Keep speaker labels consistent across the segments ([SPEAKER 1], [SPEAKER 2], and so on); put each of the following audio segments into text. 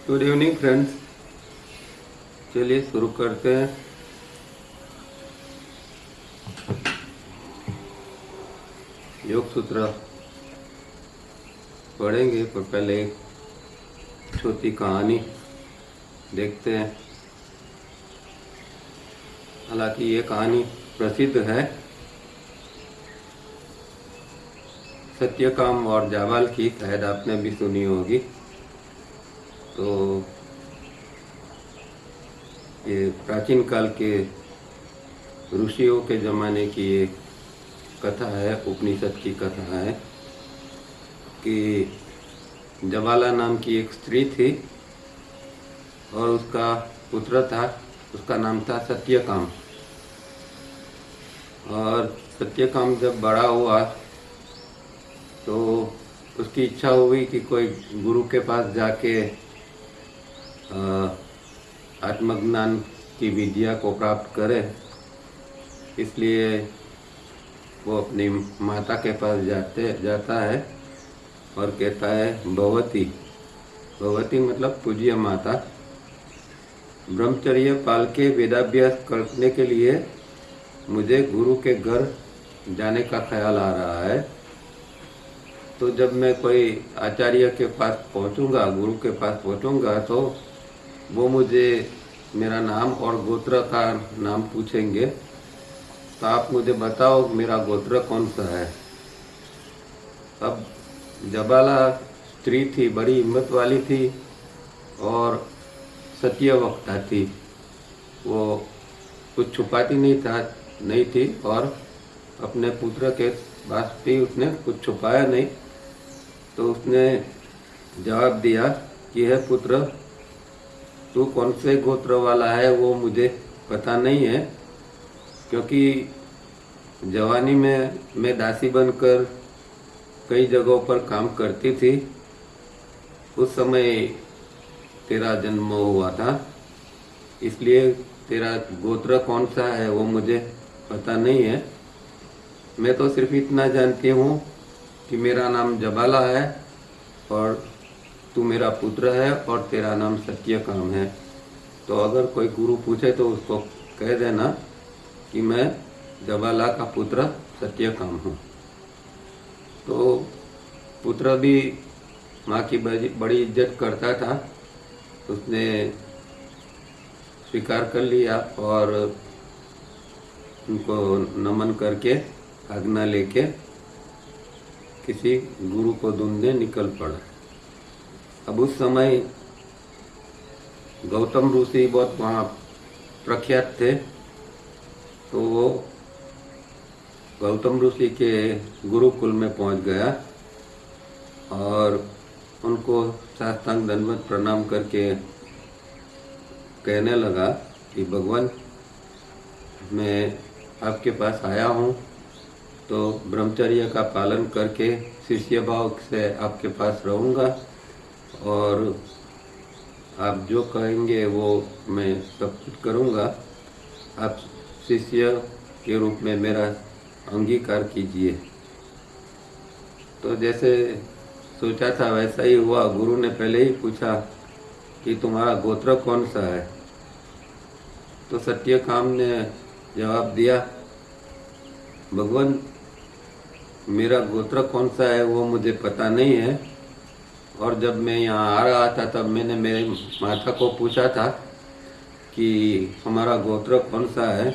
[SPEAKER 1] Good evening friends. चलिए शुरू करते हैं। योग सूत्र पढ़ेंगे पर पहले एक छोटी कहानी देखते हैं। हालांकि ये कहानी प्रसिद्ध है। सत्यकाम और जाबाल की शायद आपने भी सुनी होगी। तो ये प्राचीन काल के ऋषियों के ज़माने की एक कथा है, उपनिषद की कथा है कि जबाला नाम की एक स्त्री थी और उसका पुत्र था। उसका नाम था सत्यकाम। और सत्यकाम जब बड़ा हुआ तो उसकी इच्छा हुई कि कोई गुरु के पास जाके आत्मज्ञान की विद्या को प्राप्त करे। इसलिए वो अपनी माता के पास जाता है और कहता है, भगवती भगवती मतलब पूज्य माता, ब्रह्मचर्य पाल के वेदाभ्यास करने के लिए मुझे गुरु के घर जाने का ख्याल आ रहा है। तो जब मैं कोई आचार्य के पास पहुंचूंगा, गुरु के पास पहुंचूंगा, तो वो मुझे मेरा नाम और गोत्र का नाम पूछेंगे। तो आप मुझे बताओ मेरा गोत्र कौन सा है। अब जबाला स्त्री थी, बड़ी हिम्मत वाली थी और सत्य वक्ता थी। वो कुछ छुपाती नहीं थी और अपने पुत्र के पास भी उसने कुछ छुपाया नहीं। तो उसने जवाब दिया कि हे पुत्र, तू कौन से गोत्र वाला है वो मुझे पता नहीं है, क्योंकि जवानी में मैं दासी बनकर कई जगहों पर काम करती थी। उस समय तेरा जन्म हुआ था, इसलिए तेरा गोत्र कौन सा है वो मुझे पता नहीं है। मैं तो सिर्फ इतना जानती हूँ कि मेरा नाम जबाला है और तू मेरा पुत्र है और तेरा नाम सत्यकाम है। तो अगर कोई गुरु पूछे तो उसको कह देना कि मैं जबाला का पुत्र सत्यकाम हूँ। तो पुत्र भी माँ की बड़ी इज्जत करता था। उसने स्वीकार कर लिया और उनको नमन करके आज्ञा लेके किसी गुरु को ढूंढने निकल पड़ा। अब उस समय गौतम ऋषि बहुत वहाँ प्रख्यात थे। तो वो गौतम ऋषि के गुरुकुल में पहुँच गया और उनको साष्टांग दंडवत प्रणाम करके कहने लगा कि भगवान, मैं आपके पास आया हूँ तो ब्रह्मचर्य का पालन करके शिष्य भाव से आपके पास रहूँगा और आप जो कहेंगे वो मैं सब कुछ करूँगा। आप शिष्य के रूप में मेरा अंगीकार कीजिए। तो जैसे सोचा था वैसा ही हुआ। गुरु ने पहले ही पूछा कि तुम्हारा गोत्र कौन सा है। तो सत्यकाम ने जवाब दिया, भगवान, मेरा गोत्र कौन सा है वो मुझे पता नहीं है। और जब मैं यहाँ आ रहा था तब मैंने मेरे माता को पूछा था कि हमारा गोत्र कौन सा है।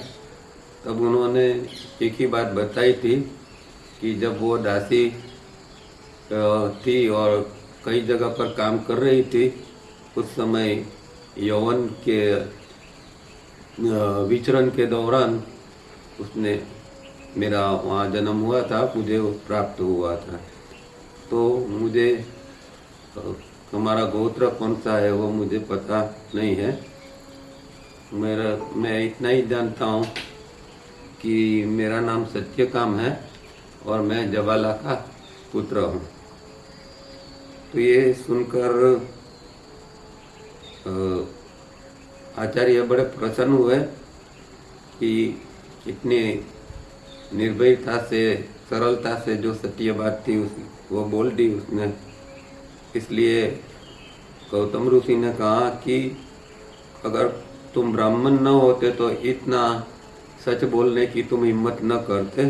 [SPEAKER 1] तब उन्होंने एक ही बात बताई थी कि जब वो दासी थी और कई जगह पर काम कर रही थी, उस समय यौवन के विचरण के दौरान उसने मेरा वहाँ जन्म हुआ था, मुझे वो प्राप्त हुआ था। तो मुझे हमारा गोत्र कौन सा है वो मुझे पता नहीं है। मैं इतना ही जानता हूँ कि मेरा नाम सत्यकाम है और मैं जबाला का पुत्र हूँ। तो ये सुनकर आचार्य बड़े प्रसन्न हुए कि इतनी निर्भयता से, सरलता से जो सत्य बात थी वो बोल दी उसने। इसलिए गौतम ऋषि ने कहा कि अगर तुम ब्राह्मण न होते तो इतना सच बोलने की तुम हिम्मत न करते।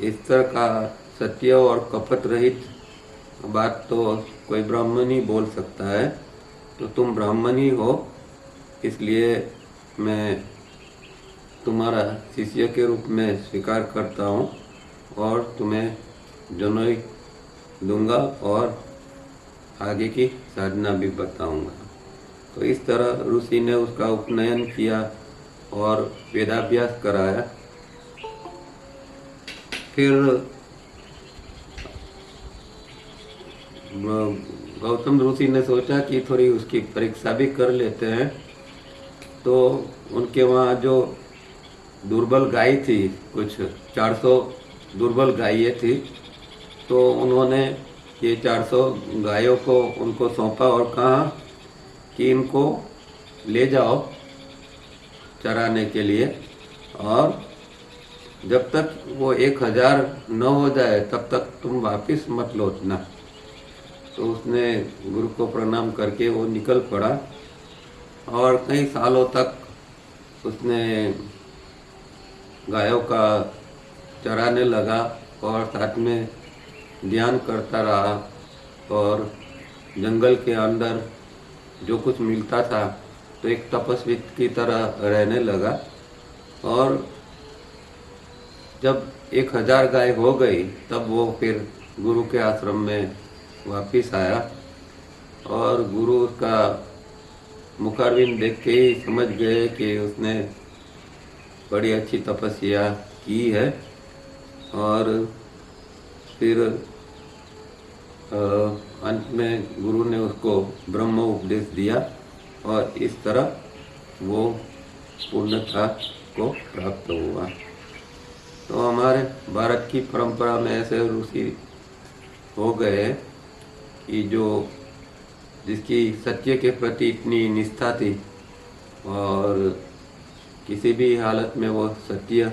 [SPEAKER 1] इस तरह का सत्य और कपट रहित बात तो कोई ब्राह्मण ही बोल सकता है, तो तुम ब्राह्मण ही हो, इसलिए मैं तुम्हारा शिष्य के रूप में स्वीकार करता हूँ और तुम्हें जनेऊ दूंगा और आगे की साधना भी बताऊंगा। तो इस तरह ऋषि ने उसका उपनयन किया और वेदाभ्यास कराया। फिर गौतम ऋषि ने सोचा कि थोड़ी उसकी परीक्षा भी कर लेते हैं। तो उनके वहाँ जो दुर्बल गाय थी, कुछ 400 दुर्बल गायें थी, तो उन्होंने ये 400 गायों को उनको सौंपा और कहा कि इनको ले जाओ चराने के लिए, और जब तक वो 1000 न हो जाए तब तक तुम वापस मत लौटना। तो उसने गुरु को प्रणाम करके वो निकल पड़ा और कई सालों तक उसने गायों का चराने लगा और साथ में ध्यान करता रहा और जंगल के अंदर जो कुछ मिलता था तो एक तपस्वी की तरह रहने लगा। और जब 1000 गाय हो गई तब वो फिर गुरु के आश्रम में वापिस आया और गुरु उसका मुखारविंद देख के ही समझ गए कि उसने बड़ी अच्छी तपस्या की है। और फिर अंत में गुरु ने उसको ब्रह्म उपदेश दिया और इस तरह वो पूर्णता को प्राप्त हुआ। तो हमारे भारत की परंपरा में ऐसे ऋषि हो गए कि जो जिसकी सत्य के प्रति इतनी निष्ठा थी और किसी भी हालत में वो सत्य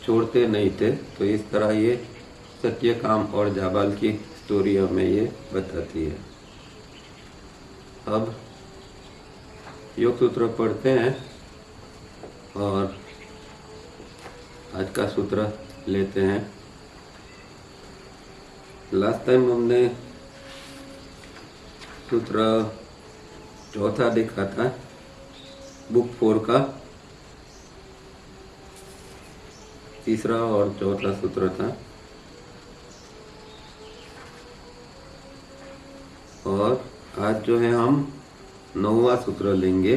[SPEAKER 1] छोड़ते नहीं थे। तो इस तरह ये सत्य काम और जाबाल की स्टोरी हमें ये बताती है। अब योग सूत्र पढ़ते हैं और आज का सूत्र लेते हैं। लास्ट टाइम हमने सूत्र चौथा देखा था, बुक 4 का तीसरा और चौथा सूत्र था। और आज जो है हम 9वां सूत्र लेंगे,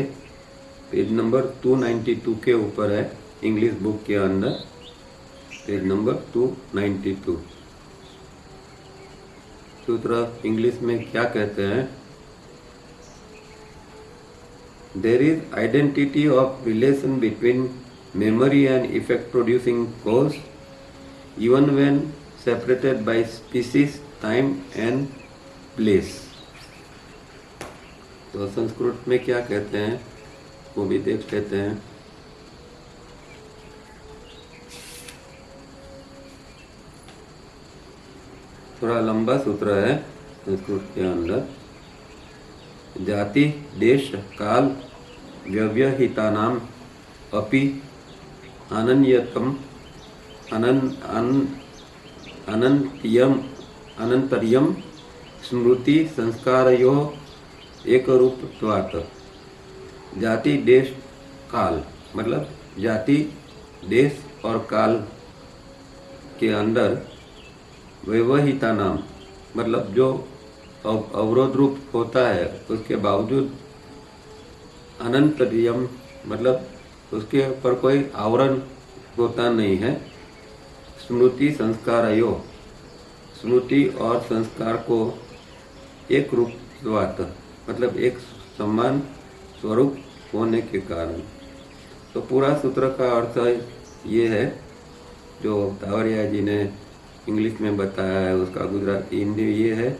[SPEAKER 1] पेज नंबर 292 के ऊपर है इंग्लिश बुक के अंदर, पेज नंबर 292। सूत्र इंग्लिश में क्या कहते हैं? There is identity of relation between memory and effect producing cause even when separated by species, time and place। तो संस्कृत में क्या कहते हैं वो भी देख लेते हैं। थोड़ा लंबा सूत्र है संस्कृत के अंदर। जाति देश काल व्यवहितानाम अपि अनन्यतम अनंतर्यम स्मृति संस्कारयोः एक रूपत्वात्। जाति देश काल मतलब जाति देश और काल के अंदर व्यवहिता नाम मतलब जो अवरोध रूप होता है उसके बावजूद अनंतर्यम मतलब उसके ऊपर कोई आवरण होता नहीं है। स्मृति संस्कारयो स्मृति और संस्कार को एक रूपत्वात् मतलब एक समान स्वरूप होने के कारण। तो पूरा सूत्र का अर्थ ये है जो तावरिया जी ने इंग्लिश में बताया है, उसका गुजराती हिंदी ये है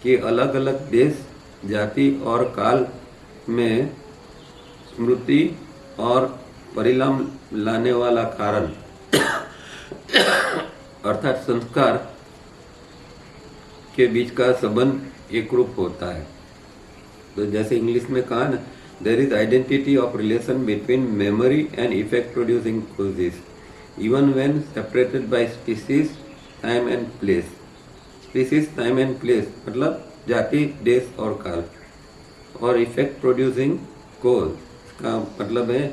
[SPEAKER 1] कि अलग अलग देश जाति और काल में स्मृति और परिणाम लाने वाला कारण अर्थात संस्कार के बीच का संबंध एक रूप होता है। तो जैसे इंग्लिश में कहा ना, there is identity of relation between memory and effect producing causes even when separated by species time and place. Species time and place मतलब जाति, देश और काल, और इफेक्ट प्रोड्यूसिंग कोज का मतलब है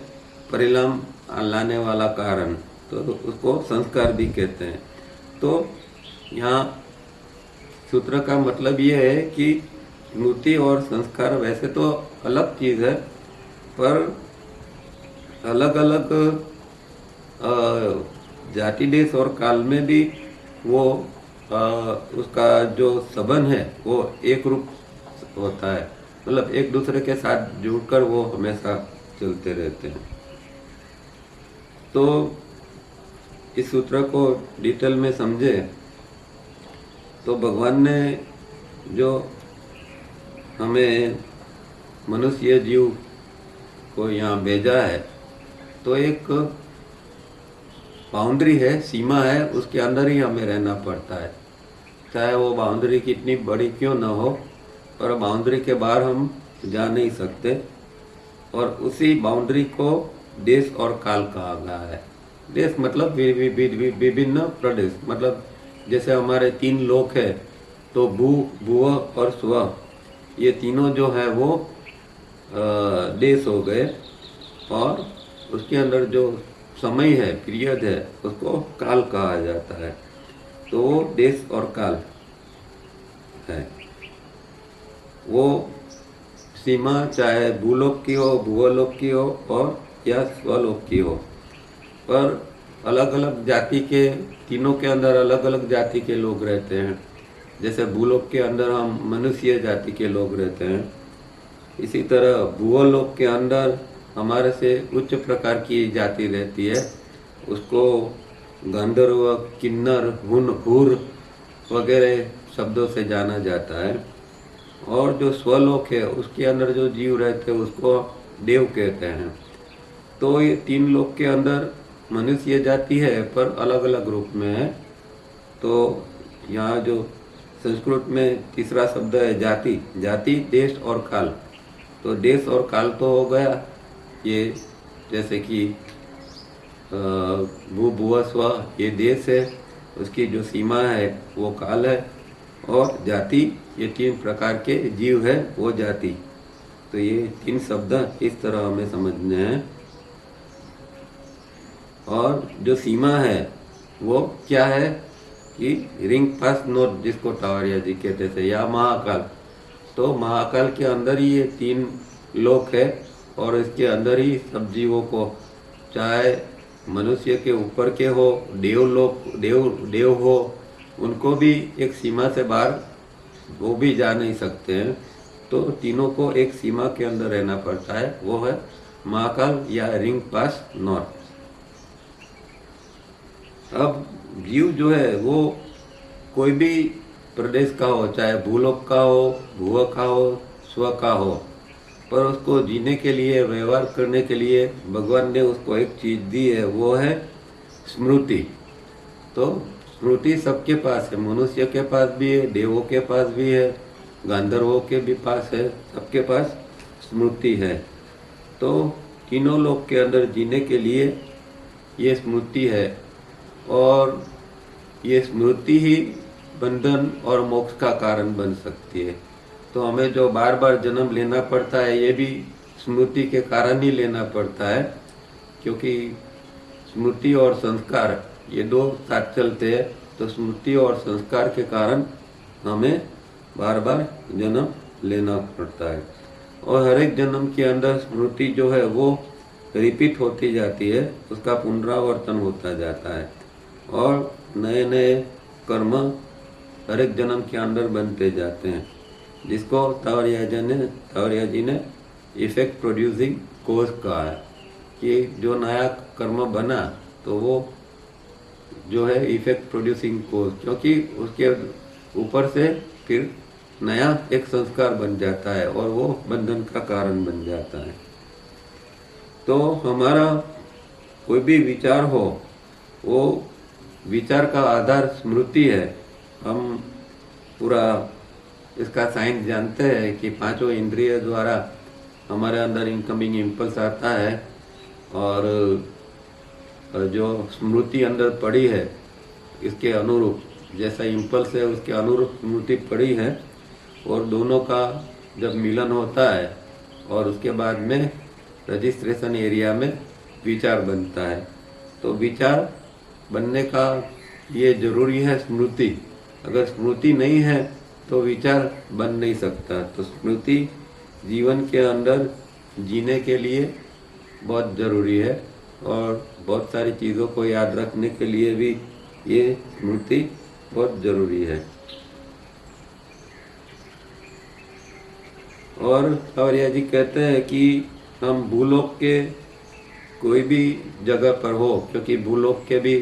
[SPEAKER 1] परिणाम लाने वाला कारण, तो उसको संस्कार भी कहते हैं। तो यहाँ सूत्र का मतलब ये है कि स्मृति और संस्कार वैसे तो अलग चीज़ है, पर अलग अलग जाति, देश और काल में भी वो उसका जो संबंध है वो एक रूप होता है, मतलब एक दूसरे के साथ जुड़कर वो हमेशा चलते रहते हैं। तो इस सूत्र को डिटेल में समझे तो भगवान ने जो हमें मनुष्य जीव को यहाँ भेजा है, तो एक बाउंड्री है, सीमा है, उसके अंदर ही हमें रहना पड़ता है। चाहे वो बाउंड्री कितनी बड़ी क्यों ना हो, पर बाउंड्री के बाहर हम जा नहीं सकते। और उसी बाउंड्री को देश और काल कहा गया है। देश मतलब विभिन्न प्रदेश, मतलब जैसे हमारे 3 लोक है, तो भू, भुव और स्व, ये तीनों जो है वो देश हो गए, और उसके अंदर जो समय है, पीरियड है, उसको काल कहा जाता है। तो वो देश और काल है। वो सीमा चाहे भूलोक की हो, भूवलोक की हो और या स्वलोक की हो, पर अलग अलग जाति के, तीनों के अंदर अलग अलग जाति के लोग रहते हैं। जैसे भूलोक के अंदर हम मनुष्य जाति के लोग रहते हैं, इसी तरह भूवलोक के अंदर हमारे से उच्च प्रकार की जाति रहती है, उसको गंधर्व, किन्नर, हुन, हुर वगैरह शब्दों से जाना जाता है। और जो स्वलोक है उसके अंदर जो जीव रहते हैं उसको देव कहते हैं। तो ये 3 लोक के अंदर मनुष्य जाति है, पर अलग अलग रूप में है। तो यहाँ जो संस्कृत में तीसरा शब्द है जाति, जाति, देश और काल। तो देश और काल तो हो गया ये, जैसे कि भू, भुव, स्व ये देश है, उसकी जो सीमा है वो काल है, और जाति ये 3 प्रकार के जीव है वो जाति। तो ये 3 शब्द इस तरह हमें समझने हैं। और जो सीमा है वो क्या है कि रिंग पास नोट, जिसको टावरिया जी कहते थे, या महाकाल। तो महाकाल के अंदर ही ये 3 लोक है, और इसके अंदर ही सब जीवों को, चाहे मनुष्य के ऊपर के हो, देवलोक, देव हो, उनको भी एक सीमा से बाहर वो भी जा नहीं सकते हैं। तो तीनों को एक सीमा के अंदर रहना पड़ता है, वो है महाकाल या रिंग पास नॉर्थ। अब जीव जो है वो कोई भी प्रदेश का हो, चाहे भूलोक का हो, भूव का हो, स्व का हो, पर उसको जीने के लिए, व्यवहार करने के लिए भगवान ने उसको एक चीज दी है, वो है स्मृति। तो स्मृति सबके पास है, मनुष्य के पास भी है, देवों के पास भी है, गंधर्वों के भी पास है, सबके पास स्मृति है। तो तीनों लोक के अंदर जीने के लिए ये स्मृति है, और ये स्मृति ही बंधन और मोक्ष का कारण बन सकती है। तो हमें जो बार बार जन्म लेना पड़ता है, ये भी स्मृति के कारण ही लेना पड़ता है, क्योंकि स्मृति और संस्कार ये 2 साथ चलते हैं। तो स्मृति और संस्कार के कारण हमें बार बार जन्म लेना पड़ता है, और हर एक जन्म के अंदर स्मृति जो है वो रिपीट होती जाती है, उसका पुनरावर्तन होता जाता है, और नए नए कर्म हर एक जन्म के अंदर बनते जाते हैं, जिसको तावरिया जी ने इफेक्ट प्रोड्यूसिंग कोज कहा है कि जो नया कर्म बना तो वो जो है इफेक्ट प्रोड्यूसिंग कोज, क्योंकि उसके ऊपर से फिर नया एक संस्कार बन जाता है और वो बंधन का कारण बन जाता है। तो हमारा कोई भी विचार हो, वो विचार का आधार स्मृति है। हम पूरा इसका साइंस जानते हैं कि पांचों इंद्रिय द्वारा हमारे अंदर इनकमिंग इम्पल्स आता है और जो स्मृति अंदर पड़ी है इसके अनुरूप जैसा इम्पल्स है उसके अनुरूप स्मृति पड़ी है और दोनों का जब मिलन होता है और उसके बाद में रजिस्ट्रेशन एरिया में विचार बनता है। तो विचार बनने का ये जरूरी है स्मृति। अगर स्मृति नहीं है तो विचार बन नहीं सकता। तो स्मृति जीवन के अंदर जीने के लिए बहुत ज़रूरी है और बहुत सारी चीज़ों को याद रखने के लिए भी ये स्मृति बहुत ज़रूरी है। और सावरिया जी कहते हैं कि हम भूलोक के कोई भी जगह पर हो, क्योंकि भूलोक के भी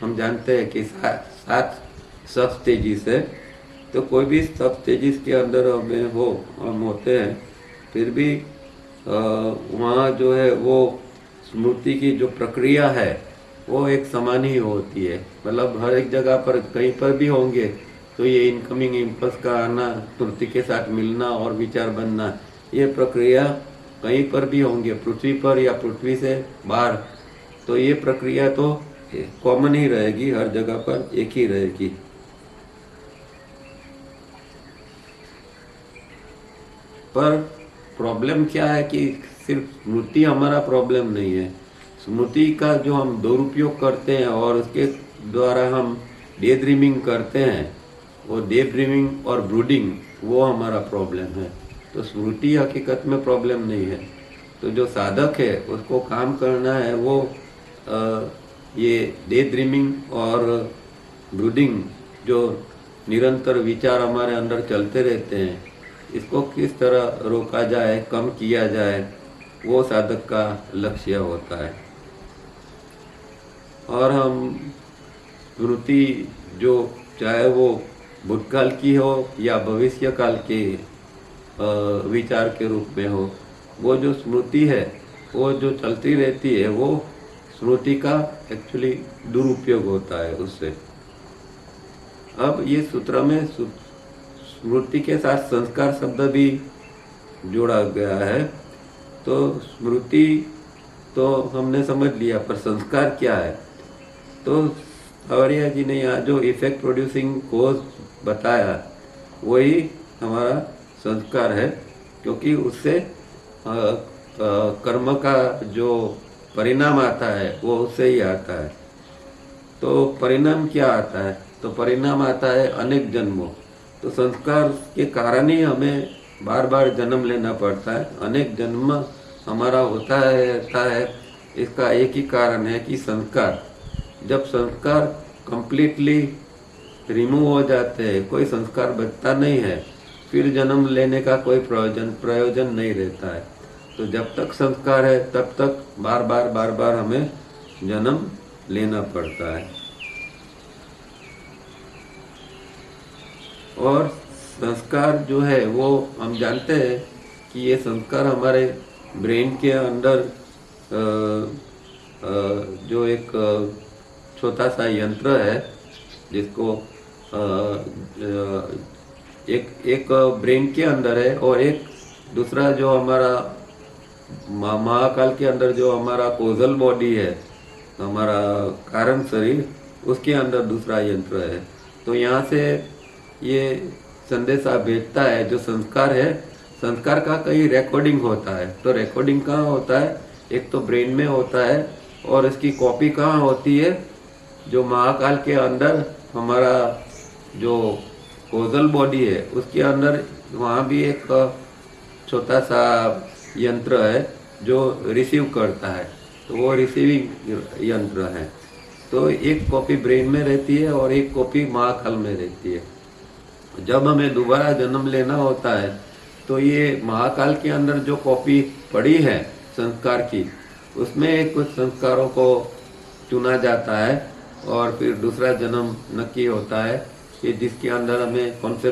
[SPEAKER 1] हम जानते हैं कि सात सब स्टेजिस है, तो कोई भी सब स्टेजिस के अंदर हम होते हैं फिर भी वहाँ जो है वो स्मृति की जो प्रक्रिया है वो एक समान ही होती है। मतलब हर एक जगह पर कहीं पर भी होंगे तो ये इनकमिंग इम्पल्स का आना, स्मृति के साथ मिलना और विचार बनना, ये प्रक्रिया कहीं पर भी होंगे, पृथ्वी पर या पृथ्वी से बाहर, तो ये प्रक्रिया तो कॉमन ही रहेगी, हर जगह पर एक ही रहेगी। पर प्रॉब्लम क्या है कि सिर्फ स्मृति हमारा प्रॉब्लम नहीं है। स्मृति का जो हम दुरुपयोग करते हैं और उसके द्वारा हम डे ड्रीमिंग करते हैं, वो डे ड्रीमिंग और ब्रूडिंग वो हमारा प्रॉब्लम है। तो स्मृति हकीकत में प्रॉब्लम नहीं है। तो जो साधक है उसको काम करना है वो ये डे ड्रीमिंग और ब्रूडिंग जो निरंतर विचार हमारे अंदर चलते रहते हैं, इसको किस तरह रोका जाए, कम किया जाए, वो साधक का लक्ष्य होता है। और हम स्मृति जो चाहे वो भूतकाल की हो या भविष्य काल के विचार के रूप में हो, वो जो स्मृति है वो जो चलती रहती है वो स्मृति का एक्चुअली दुरुपयोग होता है उससे। अब ये सूत्र में स्मृति के साथ संस्कार शब्द भी जोड़ा गया है। तो स्मृति तो हमने समझ लिया, पर संस्कार क्या है? तो सावरिया जी ने यहाँ जो इफेक्ट प्रोड्यूसिंग कोज बताया वही हमारा संस्कार है, क्योंकि उससे कर्म का जो परिणाम आता है वो उससे ही आता है। तो परिणाम क्या आता है? तो परिणाम आता है अनेक जन्मों। तो संस्कार के कारण ही हमें बार बार जन्म लेना पड़ता है, अनेक जन्म हमारा होता है। इसका एक ही कारण है कि संस्कार, जब संस्कार कंप्लीटली रिमूव हो जाते हैं, कोई संस्कार बचता नहीं है, फिर जन्म लेने का कोई प्रयोजन नहीं रहता है। तो जब तक संस्कार है तब तक बार बार हमें जन्म लेना पड़ता है। और संस्कार जो है वो हम जानते हैं कि ये संस्कार हमारे ब्रेन के अंदर जो एक छोटा सा यंत्र है जिसको एक ब्रेन के अंदर है और एक दूसरा जो हमारा महाकाल के अंदर जो हमारा कोजल बॉडी है, हमारा कारण शरीर, उसके अंदर दूसरा यंत्र है। तो यहाँ से ये संदेशा भेजता है जो संस्कार है, संस्कार का कहीं रिकॉर्डिंग होता है। तो रिकॉर्डिंग कहाँ होता है? एक तो ब्रेन में होता है और इसकी कॉपी कहाँ होती है? जो महाकाल के अंदर हमारा जो कोजल बॉडी है उसके अंदर, वहाँ भी एक छोटा सा यंत्र है जो रिसीव करता है, तो वो रिसीविंग यंत्र है। तो एक कॉपी ब्रेन में रहती है और एक कॉपी महाकाल में रहती है। जब हमें दोबारा जन्म लेना होता है तो ये महाकाल के अंदर जो कॉपी पड़ी है संस्कार की, उसमें कुछ संस्कारों को चुना जाता है और फिर दूसरा जन्म नक्की होता है कि जिसके अंदर हमें कौन से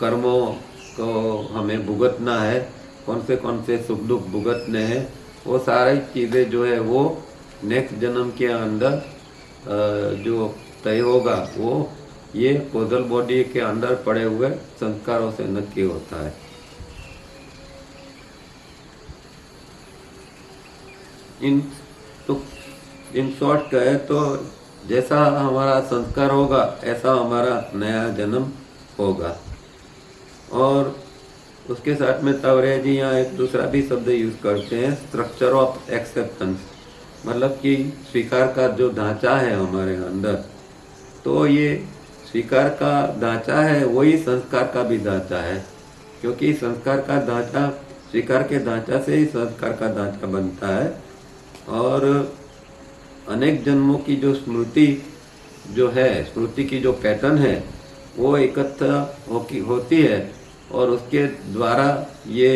[SPEAKER 1] कर्मों को हमें भुगतना है, कौन से सुख दुख भुगतने हैं, वो सारी चीज़ें जो है वो नेक्स्ट जन्म के अंदर जो तय होगा वो ये कोजल बॉडी के अंदर पड़े हुए संस्कारों से नक्की होता है। इन तो इन शॉर्ट कहे तो जैसा हमारा संस्कार होगा ऐसा हमारा नया जन्म होगा। और उसके साथ में तावरे जी यहाँ एक दूसरा भी शब्द यूज करते हैं, स्ट्रक्चर ऑफ एक्सेप्टेंस, मतलब कि स्वीकार का जो ढांचा है हमारे अंदर, तो ये स्वीकार का ढांचा है वही संस्कार का भी ढांचा है, क्योंकि संस्कार का ढांचा, स्वीकार के ढांचा से ही संस्कार का ढांचा बनता है। और अनेक जन्मों की जो स्मृति जो है, स्मृति की जो पैटर्न है वो इकट्ठा होती है और उसके द्वारा ये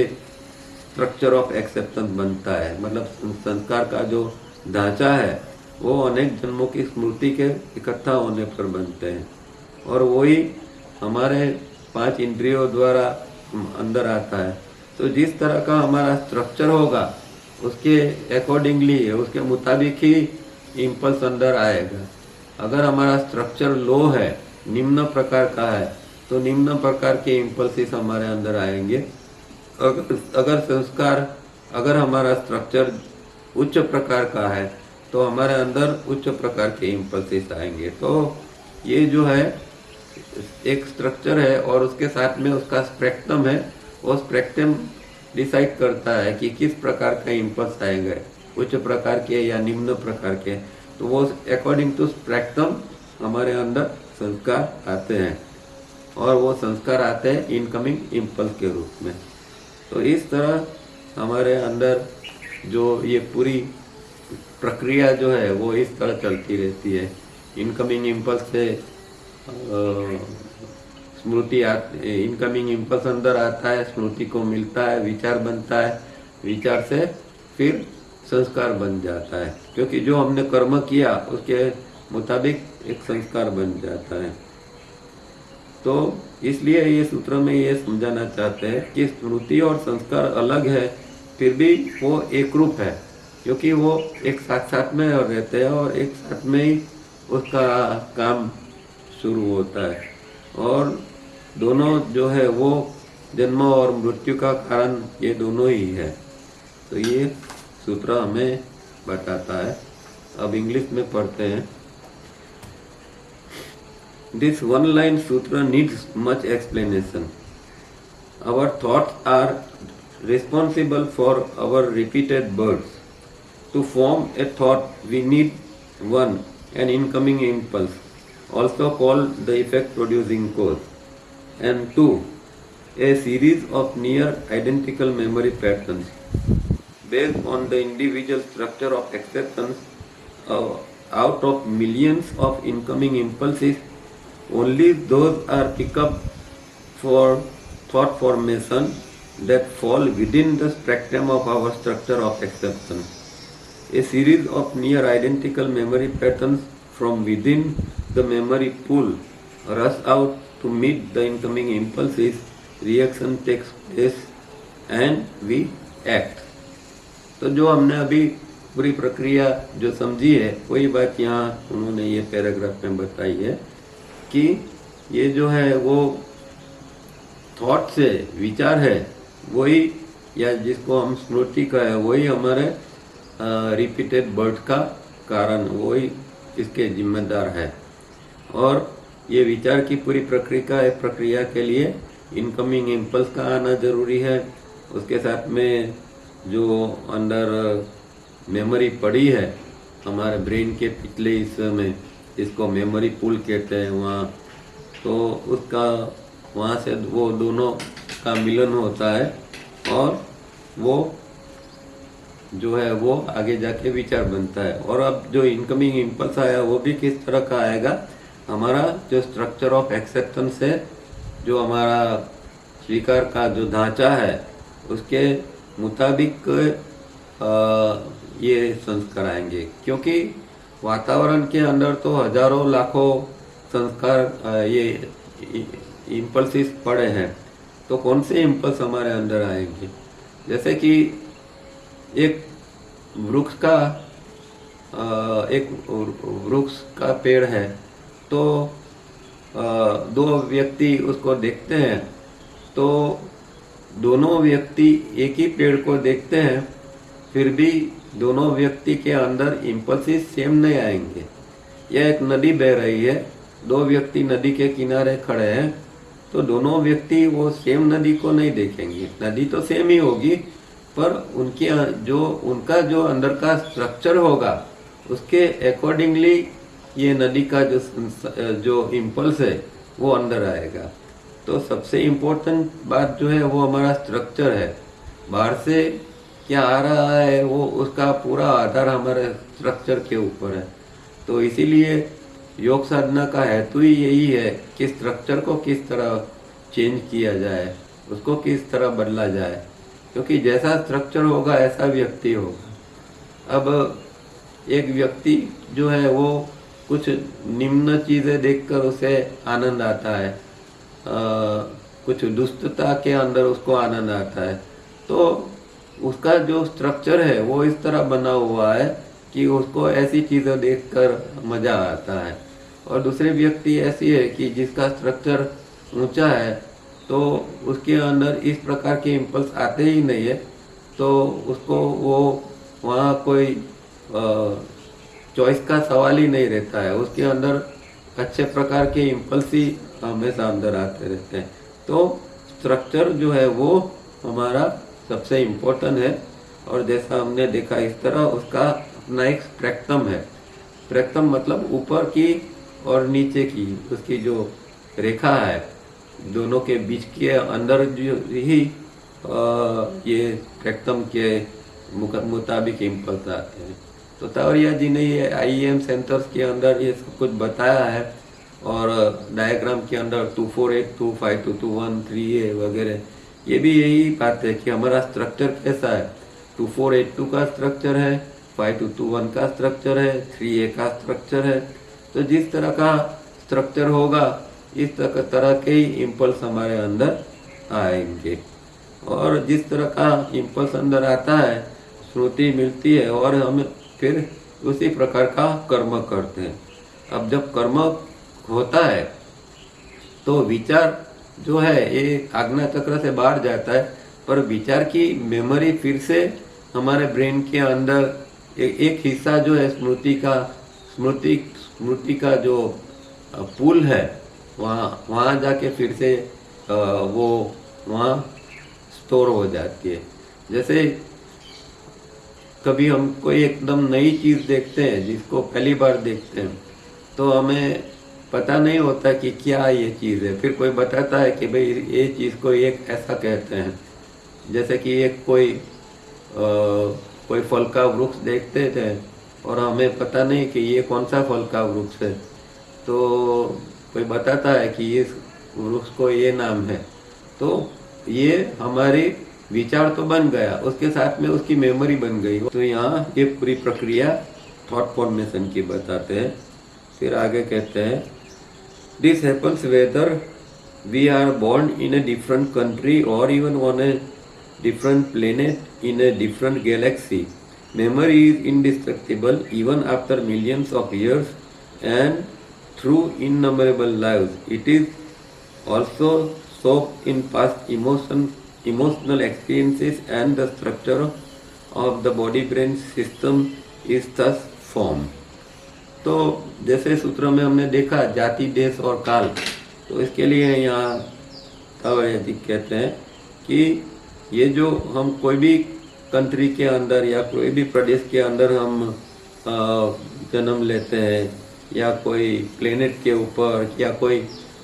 [SPEAKER 1] स्ट्रक्चर ऑफ एक्सेप्टेंस बनता है। मतलब संस्कार का जो ढांचा है वो अनेक जन्मों की स्मृति के इकट्ठा होने पर बनते हैं और वही हमारे 5 इंद्रियों द्वारा अंदर आता है। तो जिस तरह का हमारा स्ट्रक्चर होगा उसके अकॉर्डिंगली, उसके मुताबिक ही इम्पल्स अंदर आएगा। अगर हमारा स्ट्रक्चर लो है, निम्न प्रकार का है, तो निम्न प्रकार के इम्पल्सिस हमारे अंदर आएंगे। अगर हमारा स्ट्रक्चर उच्च प्रकार का है तो हमारे अंदर उच्च प्रकार के इम्पल्सिस आएंगे। तो ये जो है एक स्ट्रक्चर है और उसके साथ में उसका स्पेक्ट्रम है, वो स्पेक्ट्रम डिसाइड करता है कि किस प्रकार का इम्पल्स आएंगे, उच्च प्रकार के या निम्न प्रकार के। तो वो अकॉर्डिंग टू स्पेक्ट्रम हमारे अंदर संस्कार आते हैं और वो संस्कार आते हैं इनकमिंग इम्पल्स के रूप में। तो इस तरह हमारे अंदर जो ये पूरी प्रक्रिया जो है वो इस तरह चलती रहती है। इनकमिंग इम्पल्स से स्मृति इनकमिंग इम्पल्स अंदर आता है, स्मृति को मिलता है, विचार बनता है, विचार से फिर संस्कार बन जाता है, क्योंकि जो हमने कर्म किया उसके मुताबिक एक संस्कार बन जाता है। तो इसलिए ये सूत्र में ये समझाना चाहते हैं कि स्मृति और संस्कार अलग है, फिर भी वो एक रूप है, क्योंकि वो एक साथ साथ में रहते हैं और एक साथ में ही उसका काम शुरू होता है। और दोनों जो है वो जन्म और मृत्यु का कारण ये दोनों ही है। तो ये सूत्र हमें बताता है। अब इंग्लिश में पढ़ते हैं। This one-line sutra needs much explanation. Our thoughts are responsible for our repeated births. To form a thought, we need 1. An incoming impulse, also called the effect-producing cause, and 2. A series of near identical memory patterns based on the individual structure of acceptance. Out of millions of incoming impulses, only those are picked up for thought formation that fall within the spectrum of our structure of acceptance. A series of near identical memory patterns from within the memory pool rush out to meet the incoming impulses. Reaction takes place and we act. तो जो हमने अभी पूरी प्रक्रिया जो समझी है वही बात यहाँ उन्होंने ये पैराग्राफ में बताई है कि ये जो है वो थॉट से विचार है वही, या जिसको हम स्मृति का है वही हमारे रिपीटेड बर्थ का कारण, वही इसके जिम्मेदार है। और ये विचार की पूरी प्रक्रिया के लिए इनकमिंग इम्पल्स का आना जरूरी है। उसके साथ में जो अंदर मेमोरी पड़ी है हमारे ब्रेन के पिछले हिस्से में, इसको मेमोरी पूल कहते हैं वहाँ, तो उसका वहाँ से वो दोनों का मिलन होता है और वो जो है वो आगे जाके विचार बनता है। और अब जो इनकमिंग इम्पल्स आया वो भी किस तरह का आएगा, हमारा जो स्ट्रक्चर ऑफ एक्सेप्टेंस है, जो हमारा स्वीकार का जो ढांचा है उसके मुताबिक ये संस्कार आएंगे। क्योंकि वातावरण के अंदर तो हजारों लाखों संस्कार ये इम्पल्सिस पड़े हैं, तो कौन से इम्पल्स हमारे अंदर आएंगे। जैसे कि एक वृक्ष का एक वृक्ष का पेड़ है, तो दो व्यक्ति उसको देखते हैं, तो दोनों व्यक्ति एक ही पेड़ को देखते हैं, फिर भी दोनों व्यक्ति के अंदर इम्पल्सिस सेम नहीं आएंगे। यह एक नदी बह रही है, दो व्यक्ति नदी के किनारे खड़े हैं, तो दोनों व्यक्ति वो सेम नदी को नहीं देखेंगे। नदी तो सेम ही होगी, पर उनका जो अंदर का स्ट्रक्चर होगा उसके अकॉर्डिंगली ये नदी का जो इम्पल्स है वो अंदर आएगा। तो सबसे इम्पोर्टेंट बात जो है वो हमारा स्ट्रक्चर है। बाहर से क्या आ रहा है वो उसका पूरा आधार हमारे स्ट्रक्चर के ऊपर है। तो इसीलिए योग साधना का हेतु ही यही है कि स्ट्रक्चर को किस तरह चेंज किया जाए, उसको किस तरह बदला जाए, क्योंकि जैसा स्ट्रक्चर होगा ऐसा व्यक्ति होगा। अब एक व्यक्ति जो है वो कुछ निम्न चीज़ें देखकर उसे आनंद आता है, कुछ दुष्टता के अंदर उसको आनंद आता है, तो उसका जो स्ट्रक्चर है वो इस तरह बना हुआ है कि उसको ऐसी चीज़ें देखकर मज़ा आता है। और दूसरे व्यक्ति ऐसी है कि जिसका स्ट्रक्चर ऊंचा है, तो उसके अंदर इस प्रकार के इम्पल्स आते ही नहीं है, तो उसको वो वहाँ कोई चॉइस का सवाल ही नहीं रहता है, उसके अंदर अच्छे प्रकार के इम्पल्स ही हमेशा अंदर आते रहते हैं। तो स्ट्रक्चर जो है वो हमारा सबसे इम्पोर्टेंट है। और जैसा हमने देखा इस तरह उसका अपना एक स्पेक्ट्रम है। स्पेक्ट्रम मतलब ऊपर की और नीचे की उसकी जो रेखा है, दोनों के बीच के अंदर जो ही ये स्पेक्ट्रम के मुताबिक इम्पल्स आते हैं। तो तावरिया जी ने ये IEM सेंटर्स के अंदर ये सब कुछ बताया है, और डायग्राम के अंदर 2482, 5221, 3A वगैरह, ये भी यही बात है कि हमारा स्ट्रक्चर कैसा है। 2482 का स्ट्रक्चर है, 5221 का स्ट्रक्चर है, 3A का स्ट्रक्चर है। तो जिस तरह का स्ट्रक्चर होगा इस तरह के ही इम्पल्स हमारे अंदर आएंगे, और जिस तरह का इम्पल्स अंदर आता है स्मृति मिलती है, और हम फिर उसी प्रकार का कर्म करते हैं। अब जब कर्म होता है तो विचार जो है ये आज्ञा चक्र से बाहर जाता है, पर विचार की मेमोरी फिर से हमारे ब्रेन के अंदर एक हिस्सा जो है स्मृति का जो पुल है वहाँ जाके फिर से वो वहाँ स्टोर हो जाती है। जैसे कभी हम कोई एकदम नई चीज़ देखते हैं जिसको पहली बार देखते हैं, तो हमें पता नहीं होता कि क्या ये चीज़ है। फिर कोई बताता है कि भाई ये चीज़ को एक ऐसा कहते हैं। जैसे कि एक कोई फल का वृक्ष देखते थे और हमें पता नहीं कि ये कौन सा फल का वृक्ष है, तो कोई बताता है कि ये वृक्ष को ये नाम है, तो ये हमारी विचार तो बन गया, उसके साथ में उसकी मेमोरी बन गई। तो यहाँ ये पूरी प्रक्रिया थॉट फॉर्मेशन की बताते हैं। फिर आगे कहते हैं, this happens whether we are born in a different country और even on a different planet in a different galaxy. Memory is indestructible even after millions of years and through innumerable lives. It is also soaked in past emotional experiences, and the structure of the body-brain system is thus formed. तो जैसे सूत्र में हमने देखा जाति, देश और काल, तो इसके लिए यहाँ कहते हैं कि ये जो हम कोई भी कंट्री के अंदर या कोई भी प्रदेश के अंदर हम जन्म लेते हैं, या कोई प्लेनेट के ऊपर या कोई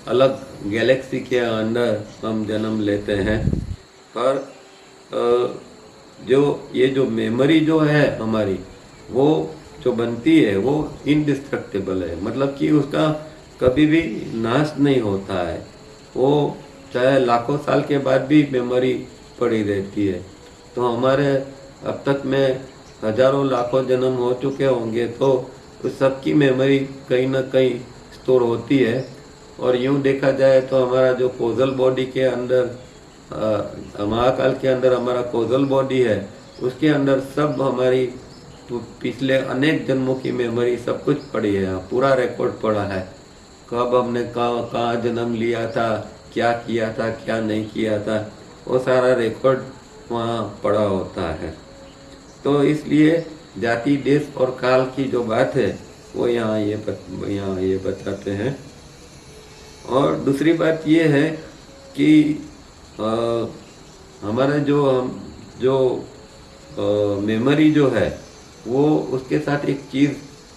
[SPEAKER 1] अलग गैलेक्सी के अंदर हम जन्म लेते हैं, पर ये जो मेमोरी जो है हमारी, वो जो बनती है वो इनडिस्ट्रक्टेबल है। मतलब कि उसका कभी भी नाश नहीं होता है, वो चाहे लाखों साल के बाद भी मेमोरी पड़ी रहती है। तो हमारे अब तक में हजारों लाखों जन्म हो चुके होंगे, तो उस सब की मेमोरी कहीं ना कहीं स्टोर होती है। और यूँ देखा जाए तो हमारा जो कोजल बॉडी के अंदर, महाकाल के अंदर हमारा कोजल बॉडी है, उसके अंदर सब हमारी पिछले अनेक जन्मों की मेमोरी सब कुछ पड़ी है, पूरा रिकॉर्ड पड़ा है। कब हमने कहाँ जन्म लिया था, क्या किया था, क्या नहीं किया था, वो सारा रिकॉर्ड वहाँ पड़ा होता है। तो इसलिए जाति, देश और काल की जो बात है वो यहाँ ये बताते हैं। और दूसरी बात ये है कि हमारा जो मेमोरी जो है वो उसके साथ एक चीज़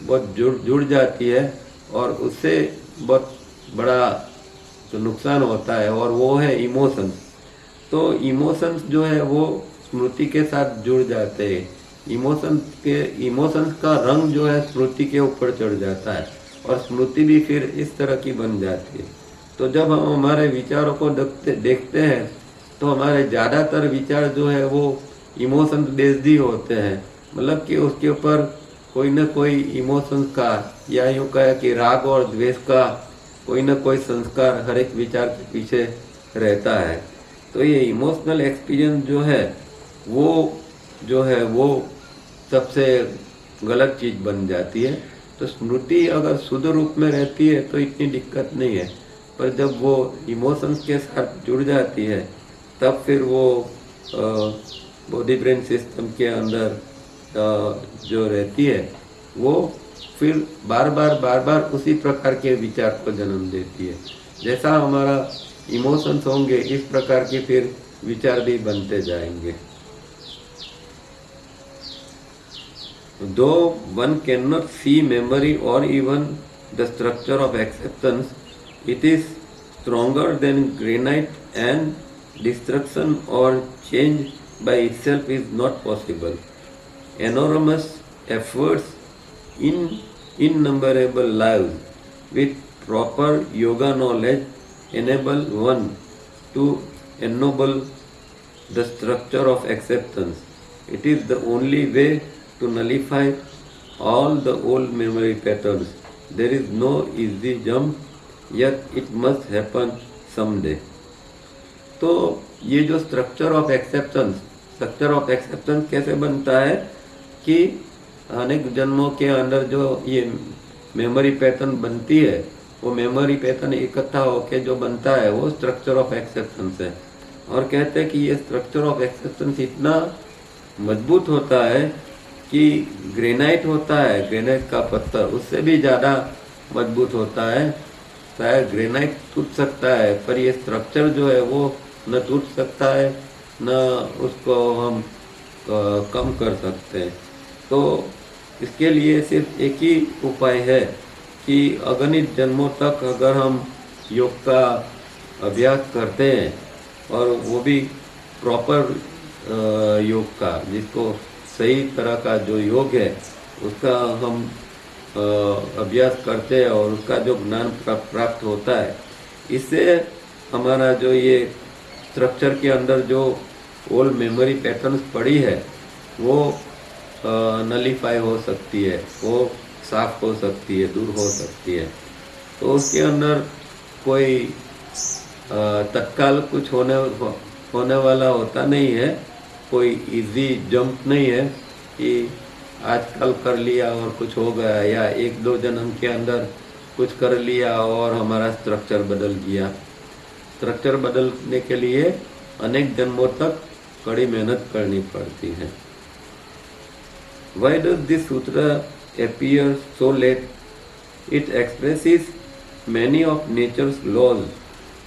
[SPEAKER 1] बहुत जुड़ जाती है और उससे बहुत बड़ा तो नुकसान होता है, और वो है इमोशंस। तो इमोशंस जो है वो स्मृति के साथ जुड़ जाते हैं। इमोशंस का रंग जो है स्मृति के ऊपर चढ़ जाता है और स्मृति भी फिर इस तरह की बन जाती है। तो जब हम हमारे विचारों को देखते हैं तो हमारे ज़्यादातर विचार जो है वो इमोशंस बेस्ड ही होते हैं। मतलब कि उसके ऊपर कोई ना कोई इमोशंस का, या यूँ कहे कि राग और द्वेष का कोई ना कोई संस्कार हर एक विचार के पीछे रहता है। तो ये इमोशनल एक्सपीरियंस जो है वो सबसे गलत चीज़ बन जाती है। तो स्मृति अगर शुद्ध रूप में रहती है तो इतनी दिक्कत नहीं है, पर जब वो इमोशंस के साथ जुड़ जाती है तब फिर वो बॉडी ब्रेन सिस्टम के अंदर जो रहती है वो फिर बार बार उसी प्रकार के विचार को जन्म देती है। जैसा हमारा इमोशंस होंगे इस प्रकार के फिर विचार भी बनते जाएंगे। Though one cannot see memory or even the structure of acceptance, it is stronger than granite, and destruction or change by itself is not possible. Enormous efforts in innumerable lives with proper yoga knowledge enable one to ennoble the structure of acceptance. It is the only way to nullify all the old memory patterns. There is no easy jump, yet it must happen someday. तो ये जो structure of acceptance कैसे बनता है कि अनेक जन्मों के अंदर जो ये मेमोरी पैटर्न बनती है, वो मेमोरी पैटर्न इकट्ठा होके जो बनता है वो स्ट्रक्चर ऑफ एक्सेप्टेंस है। और कहते हैं कि ये स्ट्रक्चर ऑफ एक्सेप्टेंस इतना मजबूत होता है कि ग्रेनाइट होता है, ग्रेनाइट का पत्थर उससे भी ज़्यादा मजबूत होता है। शायद ग्रेनाइट टूट सकता है पर ये स्ट्रक्चर जो है वो न टूट सकता है न उसको हम कम कर सकते हैं। तो इसके लिए सिर्फ एक ही उपाय है कि अगणित जन्मों तक अगर हम योग का अभ्यास करते हैं और वो भी प्रॉपर योग का, जिसको सही तरह का जो योग है उसका हम अभ्यास करते हैं और उसका जो ज्ञान प्राप्त होता है, इससे हमारा जो ये स्ट्रक्चर के अंदर जो ओल्ड मेमोरी पैटर्न्स पड़ी है वो नलीफाई हो सकती है, वो साफ हो सकती है, दूर हो सकती है। तो उसके अंदर कोई तत्काल कुछ होने वाला होता नहीं है, कोई इजी जंप नहीं है कि आजकल कर लिया और कुछ हो गया, या एक दो जन्म के अंदर कुछ कर लिया और हमारा स्ट्रक्चर बदल गया। स्ट्रक्चर बदलने के लिए अनेक जन्मों तक कड़ी मेहनत करनी पड़ती है। Why does this sutra appear so late? It expresses many of nature's laws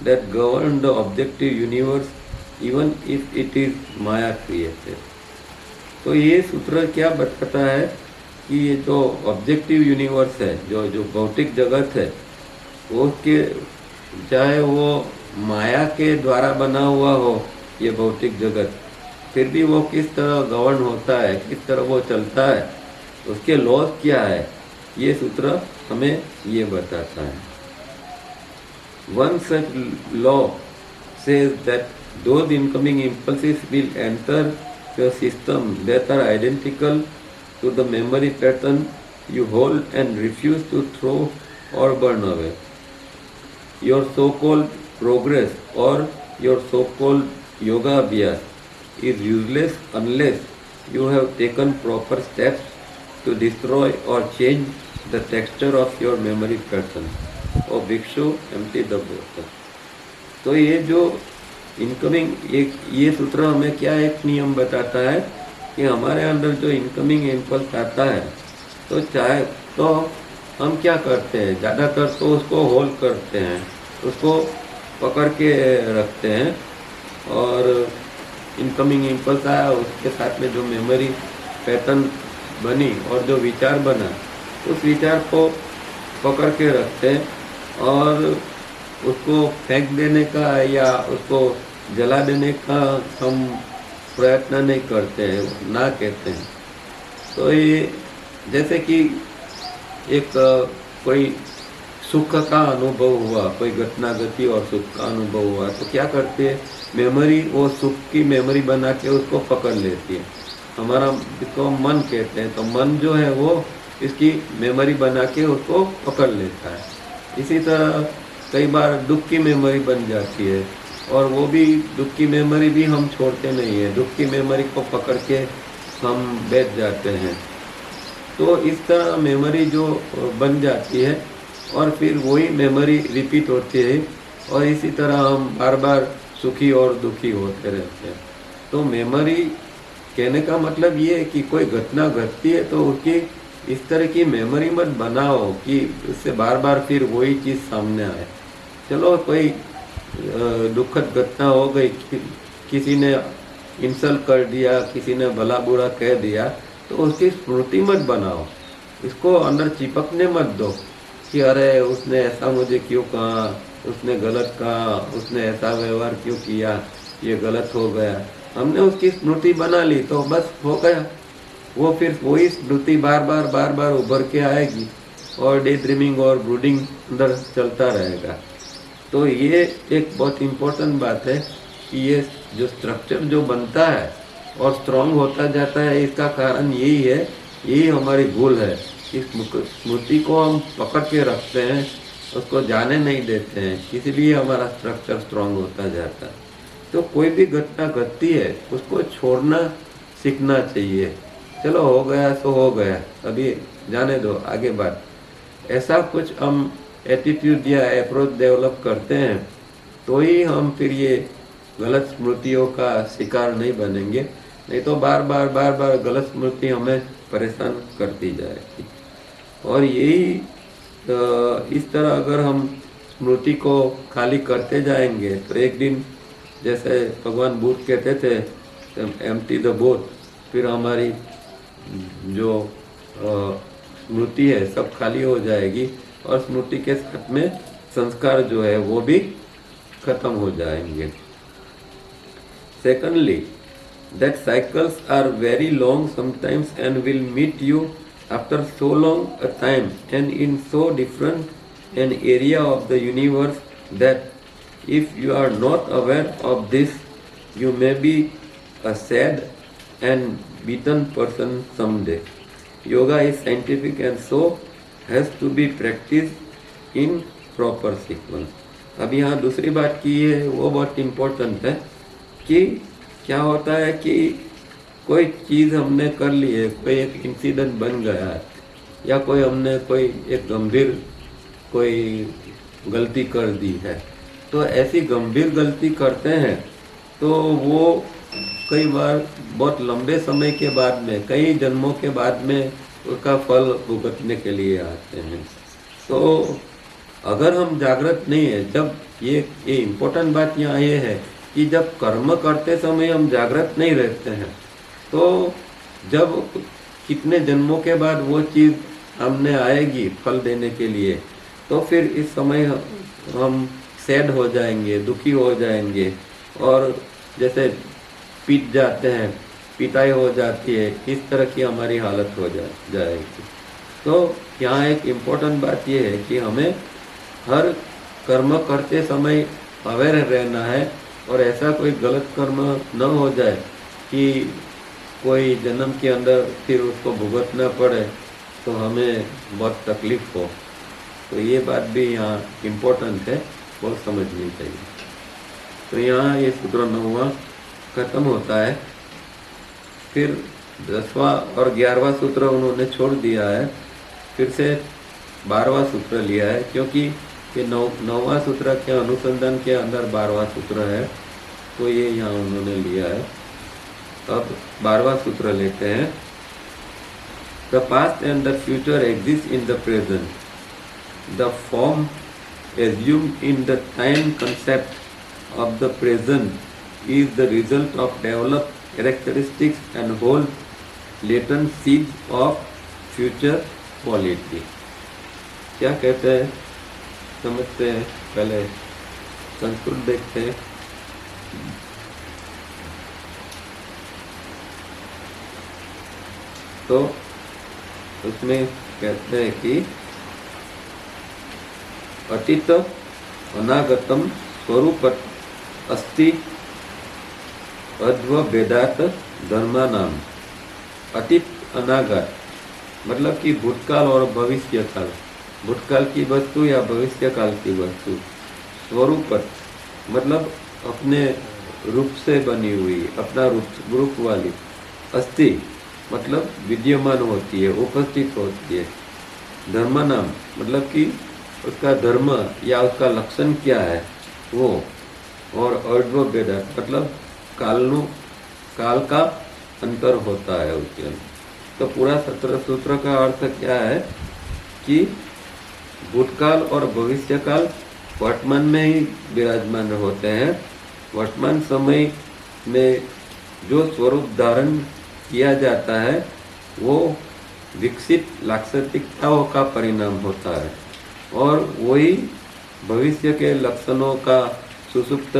[SPEAKER 1] that govern the objective universe, even if it is Maya created. तो ये सूत्र क्या बताता है कि ये जो ऑब्जेक्टिव यूनिवर्स है, जो भौतिक जगत है, उसके चाहे वो माया के द्वारा बना हुआ हो ये भौतिक जगत, फिर भी वो किस तरह गवर्न होता है, किस तरह वो चलता है, उसके लॉज क्या है, ये सूत्र हमें ये बताता है। One such law says that those incoming impulses will enter your system that are identical to the memory pattern you hold and refuse to throw or burn away. Your so-called progress or your so-called yoga abhyas is useless unless you have taken proper steps to destroy or change the texture of your memory pattern. और भिक्षु empty the bottle. तो ये जो incoming ये सूत्र हमें क्या एक नियम बताता है कि हमारे अंदर जो इनकमिंग इम्पल्स आता है तो चाहे तो हम क्या करते हैं, ज़्यादातर तो उसको होल्ड करते हैं, उसको पकड़ के रखते हैं और इनकमिंग इम्पल्स आया उसके साथ में जो मेमोरी पैटर्न बनी और जो विचार बना उस विचार को पकड़ के रखते हैं और उसको फेंक देने का या उसको जला देने का हम प्रयत्न नहीं करते हैं, ना कहते हैं। तो ये जैसे कि एक कोई सुख का अनुभव हुआ, कोई घटना घटी और सुख का अनुभव हुआ तो क्या करती है मेमोरी, वो सुख की मेमोरी बना के उसको पकड़ लेती है। हमारा इसको मन कहते हैं, तो मन जो है वो इसकी मेमोरी बना के उसको पकड़ लेता है। इसी तरह कई बार दुख की मेमोरी बन जाती है और वो भी दुख की मेमोरी भी हम छोड़ते नहीं है, दुख की मेमोरी को पकड़ के हम बैठ जाते हैं। तो इस तरह मेमोरी जो बन जाती है और फिर वही मेमोरी रिपीट होती है और इसी तरह हम बार बार सुखी और दुखी होते रहते हैं। तो मेमोरी कहने का मतलब ये है कि कोई घटना घटती है तो उसकी इस तरह की मेमोरी मत बनाओ कि उससे बार बार फिर वही चीज़ सामने आए। चलो कोई दुखद घटना हो गई, किसी ने इंसल्ट कर दिया, किसी ने भला बुरा कह दिया, तो उसकी स्मृति मत बनाओ, इसको अंदर चिपकने मत दो कि अरे उसने ऐसा मुझे क्यों कहा, उसने गलत कहा, उसने ऐसा व्यवहार क्यों किया, ये गलत हो गया। हमने उसकी स्मृति बना ली तो बस हो गया, वो फिर वही स्मृति बार बार उभर के आएगी और डे ड्रीमिंग और ब्रूडिंग अंदर चलता रहेगा। तो ये एक बहुत इम्पोर्टेंट बात है कि ये जो स्ट्रक्चर जो बनता है और स्ट्रॉन्ग होता जाता है, इसका कारण यही है, यही हमारी भूल है। इस स्मृति को हम पकड़ के रखते हैं, उसको जाने नहीं देते हैं, इसीलिए हमारा स्ट्रक्चर स्ट्रॉन्ग होता जाता है। तो कोई भी घटना घटती है उसको छोड़ना सीखना चाहिए। चलो हो गया सो हो गया, अभी जाने दो, आगे बात। ऐसा कुछ हम एटीट्यूड या अप्रोच डेवलप करते हैं तो ही हम फिर ये गलत स्मृतियों का शिकार नहीं बनेंगे, नहीं तो बार बार गलत स्मृति हमें परेशान करती जाएगी। और यही इस तरह अगर हम स्मृति को खाली करते जाएंगे तो एक दिन जैसे भगवान बुद्ध कहते थे एम्प्टी द बोथ, फिर हमारी जो स्मृति है सब खाली हो जाएगी और स्मृति के साथ में संस्कार जो है वो भी खत्म हो जाएंगे। Secondly, that cycles are very long sometimes and will meet you after so long a time and in so different an area of the universe that if you are not aware of this, you may be a sad and beaten person someday. Yoga is scientific and so has to be practiced in proper sequence. अब यहाँ दूसरी बात की है वो बहुत important है कि क्या होता है कि कोई चीज़ हमने कर ली है, कोई एक इंसिडेंट बन गया है या कोई हमने कोई एक गंभीर कोई गलती कर दी है, तो ऐसी गंभीर गलती करते हैं तो वो कई बार बहुत लंबे समय के बाद में, कई जन्मों के बाद में उसका फल भुगतने के लिए आते हैं। तो अगर हम जागृत नहीं है, जब ये इम्पोर्टेंट बात यहाँ ये है कि जब कर्म करते समय हम जागृत नहीं रहते हैं तो जब कितने जन्मों के बाद वो चीज़ हमने आएगी फल देने के लिए, तो फिर इस समय हम सैड हो जाएंगे, दुखी हो जाएंगे और जैसे पीट जाते हैं, पिटाई हो जाती है, इस तरह की हमारी हालत हो जाएगी। तो यहाँ एक इम्पोर्टेंट बात ये है कि हमें हर कर्म करते समय अवेयर रहना है और ऐसा कोई गलत कर्म न हो जाए कि कोई जन्म के अंदर फिर उसको भुगतना पड़े तो हमें बहुत तकलीफ हो। तो ये बात भी यहाँ इम्पोर्टेंट है, बहुत समझनी चाहिए। तो यहाँ ये सूत्र 9वां खत्म होता है। फिर 10वां और 11वां सूत्र उन्होंने छोड़ दिया है, फिर से 12वां सूत्र लिया है, क्योंकि ये 9वां सूत्र के अनुसंधान के अंदर 12वां सूत्र है, तो ये यहाँ उन्होंने लिया है। अब 12वां सूत्र लेते हैं। The past and the future exist in the present. The form assumed in the time concept of the present is the result of developed characteristics and hold latent seeds of future quality. क्या कहते हैं समझते हैं, पहले संस्कृत देखते हैं। तो उसमें कहते हैं कि अतीत अनागतम स्वरूप अस्ति अद्वभेदात धर्मानाम। अतीत अनागत मतलब कि भूतकाल और भविष्य काल, भूतकाल की वस्तु या भविष्य काल की वस्तु। स्वरूप मतलब अपने रूप से बनी हुई, अपना रूप वाली। अस्ति मतलब विद्यमान होती है, उपस्थित होती है। धर्मानाम मतलब कि उसका धर्म या उसका लक्षण क्या है वो। और अद्वभेदा मतलब काल का अंतर होता है उसके अंदर। तो पूरा 17 सूत्र का अर्थ क्या है कि भूतकाल और भविष्यकाल वर्तमान में ही विराजमान होते हैं। वर्तमान समय में जो स्वरूप धारण किया जाता है वो विकसित लाक्षणिकताओं का परिणाम होता है, और वही भविष्य के लक्षणों का सुसुप्त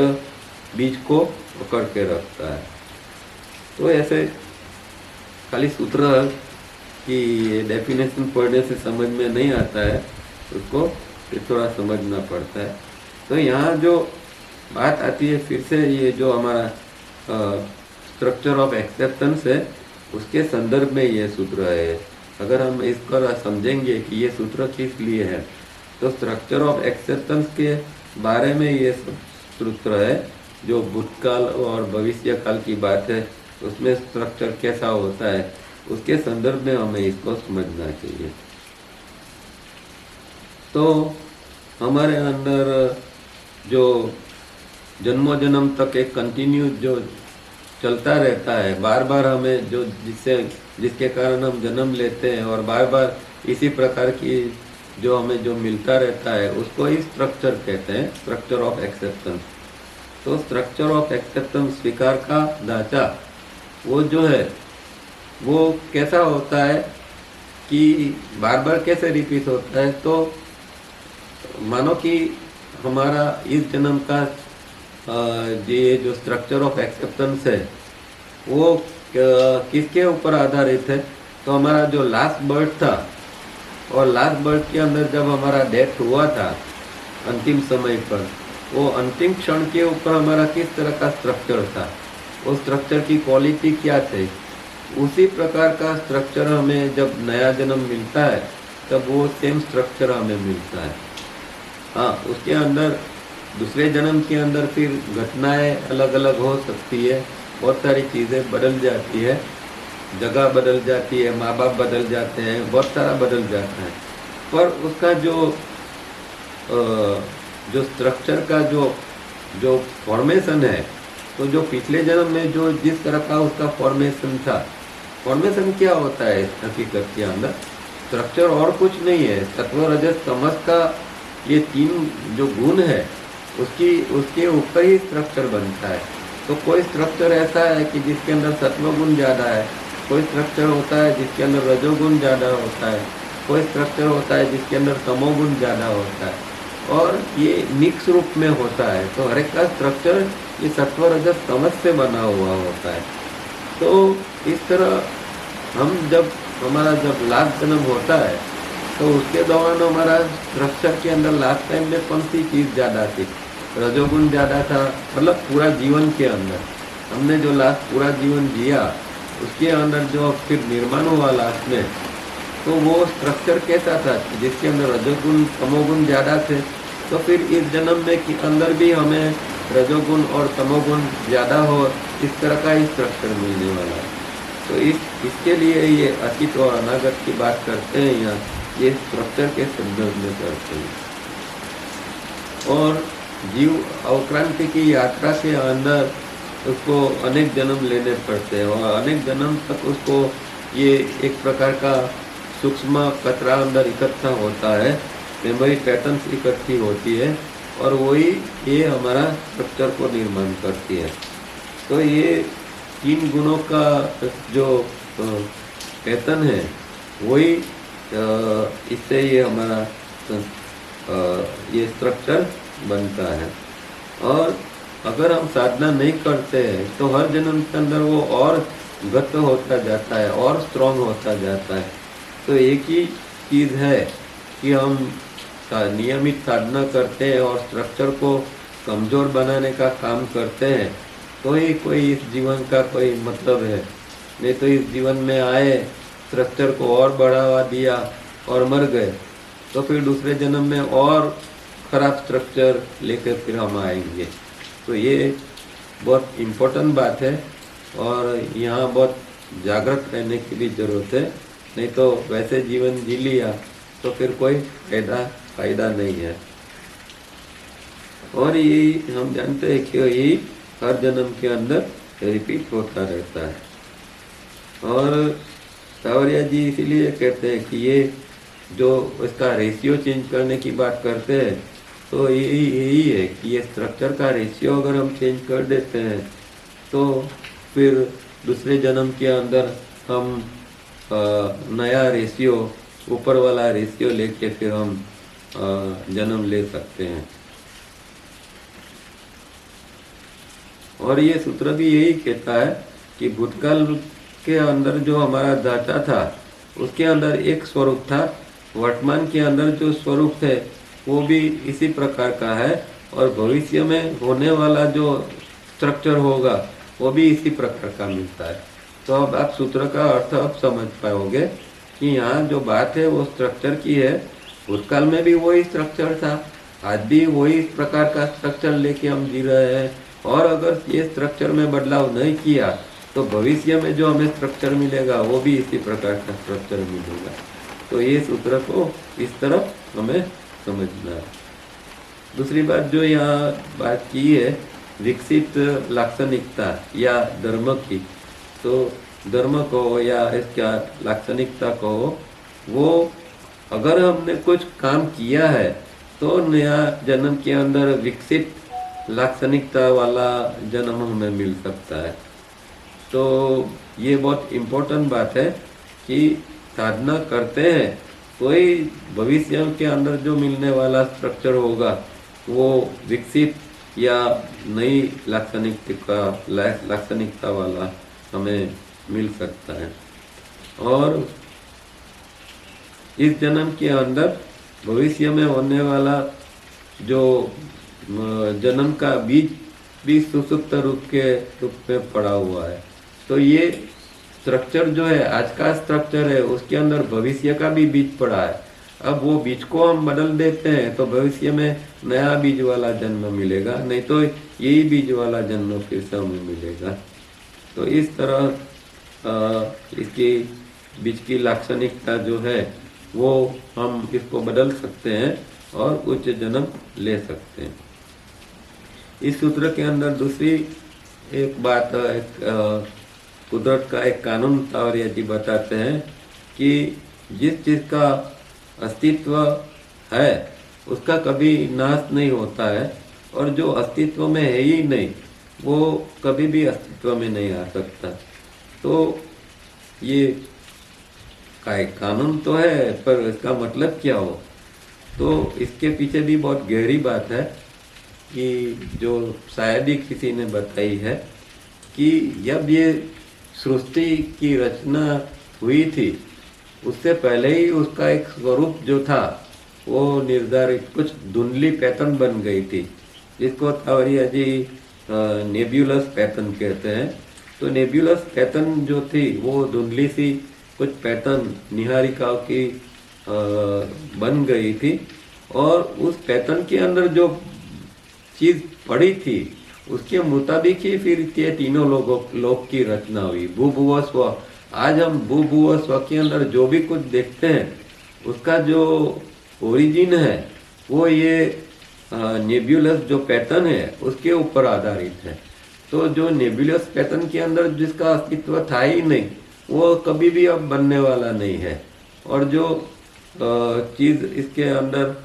[SPEAKER 1] बीज को पकड़ के रखता है। तो ऐसे खाली सूत्र की डेफिनेशन पढ़ने से समझ में नहीं आता है, उसको फिर थोड़ा समझना पड़ता है। तो यहाँ जो बात आती है फिर से, ये जो हमारा स्ट्रक्चर ऑफ एक्सेप्टेंस है उसके संदर्भ में ये सूत्र है। अगर हम इसको समझेंगे कि ये सूत्र किस लिए है, तो स्ट्रक्चर ऑफ एक्सेप्टेंस के बारे में ये सूत्र है। जो भूतकाल और भविष्य काल की बात है उसमें स्ट्रक्चर कैसा होता है, उसके संदर्भ में हमें इसको समझना चाहिए। तो हमारे अंदर जो जन्मों जन्म तक एक कंटिन्यू जो चलता रहता है, बार बार हमें जो जिसके कारण हम जन्म लेते हैं और बार बार इसी प्रकार की जो हमें जो मिलता रहता है, उसको ही स्ट्रक्चर कहते हैं, स्ट्रक्चर ऑफ एक्सेप्टेंस। तो स्ट्रक्चर ऑफ एक्सेप्टेंस, स्वीकार का ढांचा, वो जो है वो कैसा होता है कि बार बार कैसे रिपीट होता है। तो मानो कि हमारा इस जन्म का ये जो स्ट्रक्चर ऑफ एक्सेप्टेंस है वो किसके ऊपर आधारित है। तो हमारा जो लास्ट बर्थ था, और लास्ट बर्थ के अंदर जब हमारा डेथ हुआ था अंतिम समय पर, वो अंतिम क्षण के ऊपर हमारा किस तरह का स्ट्रक्चर था, वो स्ट्रक्चर की क्वालिटी क्या थे, उसी प्रकार का स्ट्रक्चर हमें जब नया जन्म मिलता है तब वो सेम स्ट्रक्चर हमें मिलता है। हाँ, उसके अंदर दूसरे जन्म के अंदर फिर घटनाएं अलग अलग हो सकती है, बहुत सारी चीज़ें बदल जाती है, जगह बदल जाती है, माँ बाप बदल जाते हैं, बहुत सारा बदल जाता है। पर उसका जो स्ट्रक्चर का जो फॉर्मेशन है, तो जो पिछले जन्म में जो जिस तरह का उसका फॉर्मेशन था, फॉर्मेशन क्या होता है हकीकत के अंदर, स्ट्रक्चर और कुछ नहीं है। सत्व रजस तमस का ये तीन जो गुण है उसके ऊपर ही स्ट्रक्चर बनता है। तो कोई स्ट्रक्चर ऐसा है कि जिसके अंदर सत्व गुण ज़्यादा है, कोई स्ट्रक्चर होता है जिसके अंदर रजोगुण ज़्यादा होता है, कोई स्ट्रक्चर होता है जिसके अंदर तमोगुण ज़्यादा होता है, और ये मिक्स रूप में होता है। तो हर एक का स्ट्रक्चर ये सत्व रजस तमस से बना हुआ होता है। तो इस तरह हमारा जब लास्ट जन्म होता है तो उसके दौरान हमारा स्ट्रक्चर के अंदर लास्ट टाइम में कौन सी चीज़ ज़्यादा थी, रजोगुण ज़्यादा था। मतलब पूरा जीवन के अंदर हमने जो लास्ट पूरा जीवन जिया उसके अंदर जो फिर निर्माण हुआ लास्ट में, तो वो स्ट्रक्चर कैसा था जिसके अंदर रजोगुण तमोगुण ज़्यादा थे। तो फिर इस जन्म में के अंदर भी हमें रजोगुण और तमोगुण ज़्यादा हो, इस तरह का ही स्ट्रक्चर मिलने वाला है। तो इसके लिए ये अतीत और अनागत की बात करते हैं यहाँ, ये स्ट्रक्चर के संदर्भ में करते हैं। और जीव अवक्रांति की यात्रा के अंदर उसको अनेक जन्म लेने पड़ते हैं और अनेक जन्म तक उसको ये एक प्रकार का सूक्ष्म कचरा अंदर इकट्ठा होता है, मेमोरी पैटर्न्स इकट्ठी होती है और वही ये हमारा स्ट्रक्चर को निर्माण करती है। तो ये 3 गुणों का जो पैटर्न है वही इससे ये हमारा ये स्ट्रक्चर बनता है। और अगर हम साधना नहीं करते हैं तो हर जन्म के अंदर वो और गत होता जाता है और स्ट्रॉन्ग होता जाता है। तो एक ही चीज़ है कि हम नियमित साधना करते हैं और स्ट्रक्चर को कमज़ोर बनाने का काम करते हैं तो ही कोई इस जीवन का कोई मतलब है। नहीं तो इस जीवन में आए, स्ट्रक्चर को और बढ़ावा दिया और मर गए तो फिर दूसरे जन्म में और ख़राब स्ट्रक्चर लेकर फिर हम आएंगे। तो ये बहुत इम्पोर्टेंट बात है और यहाँ बहुत जागृत रहने की भी ज़रूरत है। नहीं तो वैसे जीवन जी लिया तो फिर कोई फायदा नहीं है। और ये हम जानते हैं कि ये हर जन्म के अंदर रिपीट होता रहता है। और सावरिया जी इसीलिए कहते हैं कि ये जो इसका रेशियो चेंज करने की बात करते हैं तो यही है कि ये स्ट्रक्चर का रेशियो अगर हम चेंज कर देते हैं तो फिर दूसरे जन्म के अंदर हम नया रेशियो, ऊपर वाला रेशियो लेके फिर हम जन्म ले सकते हैं। और ये सूत्र भी यही कहता है कि भूतकाल के अंदर जो हमारा ढांचा था उसके अंदर एक स्वरूप था, वर्तमान के अंदर जो स्वरूप है वो भी इसी प्रकार का है और भविष्य में होने वाला जो स्ट्रक्चर होगा वो भी इसी प्रकार का मिलता है। तो अब आप सूत्र का अर्थ अब समझ पाओगे कि यहाँ जो बात है वो स्ट्रक्चर की है। भूतकाल में भी वही स्ट्रक्चर था, आज भी वही प्रकार का स्ट्रक्चर लेके हम जी रहे हैं और अगर ये स्ट्रक्चर में बदलाव नहीं किया तो भविष्य में जो हमें स्ट्रक्चर मिलेगा वो भी इसी प्रकार का स्ट्रक्चर मिलेगा। तो ये सूत्र को इस तरफ हमें समझना है। दूसरी बात जो यहाँ बात की है विकसित लाक्षणिकता या धर्म की, तो धर्म को या इसका लाक्षणिकता को वो अगर हमने कुछ काम किया है तो नया जन्म के अंदर विकसित लाक्षणिकता वाला जन्म हमें मिल सकता है। तो ये बहुत इम्पोर्टेंट बात है कि साधना करते हैं कोई भविष्य के अंदर जो मिलने वाला स्ट्रक्चर होगा वो विकसित या नई लाक्षणिकता वाला हमें मिल सकता है। और इस जन्म के अंदर भविष्य में होने वाला जो जन्म का बीज भी सुसुप्त रूप में पड़ा हुआ है। तो ये स्ट्रक्चर जो है आज का स्ट्रक्चर है उसके अंदर भविष्य का भी बीज पड़ा है। अब वो बीज को हम बदल देते हैं तो भविष्य में नया बीज वाला जन्म मिलेगा, नहीं तो यही बीज वाला जन्म फिर से हमें मिलेगा। तो इस तरह इसकी बीज की लाक्षणिकता जो है वो हम इसको बदल सकते हैं और उच्च जन्म ले सकते हैं। इस सूत्र के अंदर दूसरी एक बात कुदरत का एक कानून सावरिया जी बताते हैं कि जिस चीज़ का अस्तित्व है उसका कभी नाश नहीं होता है और जो अस्तित्व में है ही नहीं वो कभी भी अस्तित्व में नहीं आ सकता। तो ये का एक कानून तो है पर इसका मतलब क्या हो, तो इसके पीछे भी बहुत गहरी बात है कि जो शायद ही किसी ने बताई है कि जब ये सृष्टि की रचना हुई थी उससे पहले ही उसका एक स्वरूप जो था वो निर्धारित कुछ धुंधली पैटर्न बन गई थी, जिसको सावरिया जी नेब्यूलस पैटर्न कहते हैं। तो नेब्यूलस पैटर्न जो थी वो धुंधली सी कुछ पैटर्न निहारिकाओं की बन गई थी और उस पैटर्न के अंदर जो चीज़ पड़ी थी उसके मुताबिक ही फिर ये तीनों लोग की रचना हुई। भूभुव स्व आज हम भू भू और स्व के अंदर जो भी कुछ देखते हैं उसका जो ओरिजिन है वो ये नेब्यूलस जो पैटर्न है उसके ऊपर आधारित है। तो जो नेब्यूलस पैटर्न के अंदर जिसका अस्तित्व था ही नहीं वो कभी भी अब बनने वाला नहीं है, और जो चीज इसके अंदर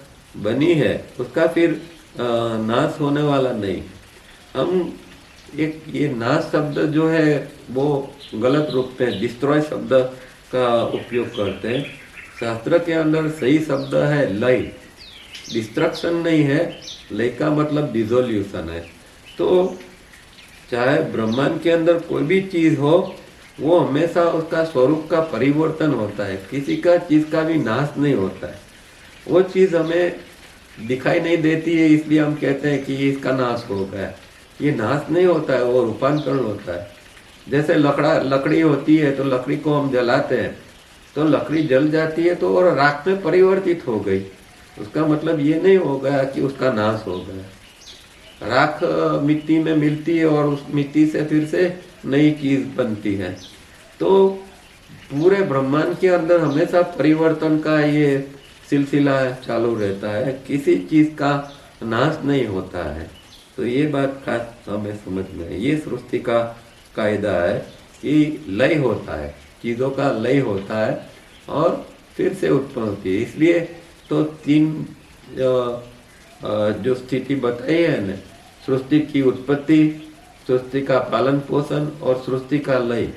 [SPEAKER 1] बनी है उसका फिर नाश होने वाला नहीं। हम एक ये नाश शब्द जो है वो गलत रूप में डिस्ट्रॉय शब्द का उपयोग करते हैं। शास्त्र के अंदर सही शब्द है लय, डिस्ट्रक्शन नहीं है, लय का मतलब डिसोल्यूशन है। तो चाहे ब्रह्मांड के अंदर कोई भी चीज हो वो हमेशा उसका स्वरूप का परिवर्तन होता है, किसी का चीज का भी नाश नहीं होता है। वो चीज हमें दिखाई नहीं देती है इसलिए हम कहते हैं कि इसका नाश हो गया, ये नाश नहीं होता है, वो रूपांतरण होता है। जैसे लकड़ी होती है तो लकड़ी को हम जलाते हैं तो लकड़ी जल जाती है तो और राख में परिवर्तित हो गई, उसका मतलब ये नहीं हो गया कि उसका नाश हो गया। राख मिट्टी में मिलती है और उस मिट्टी से फिर से नई चीज बनती है। तो पूरे ब्रह्मांड के अंदर हमेशा परिवर्तन का ये सिलसिला चालू रहता है, किसी चीज का नाश नहीं होता है। तो ये बात खास हमें समझना है। ये सृष्टि का कायदा है कि लय होता है, चीजों का लय होता है और फिर से उत्पन्न होती है। इसलिए तो तीन जो स्थिति बताई है ना, सृष्टि की उत्पत्ति, सृष्टि का पालन पोषण और सृष्टि का लय,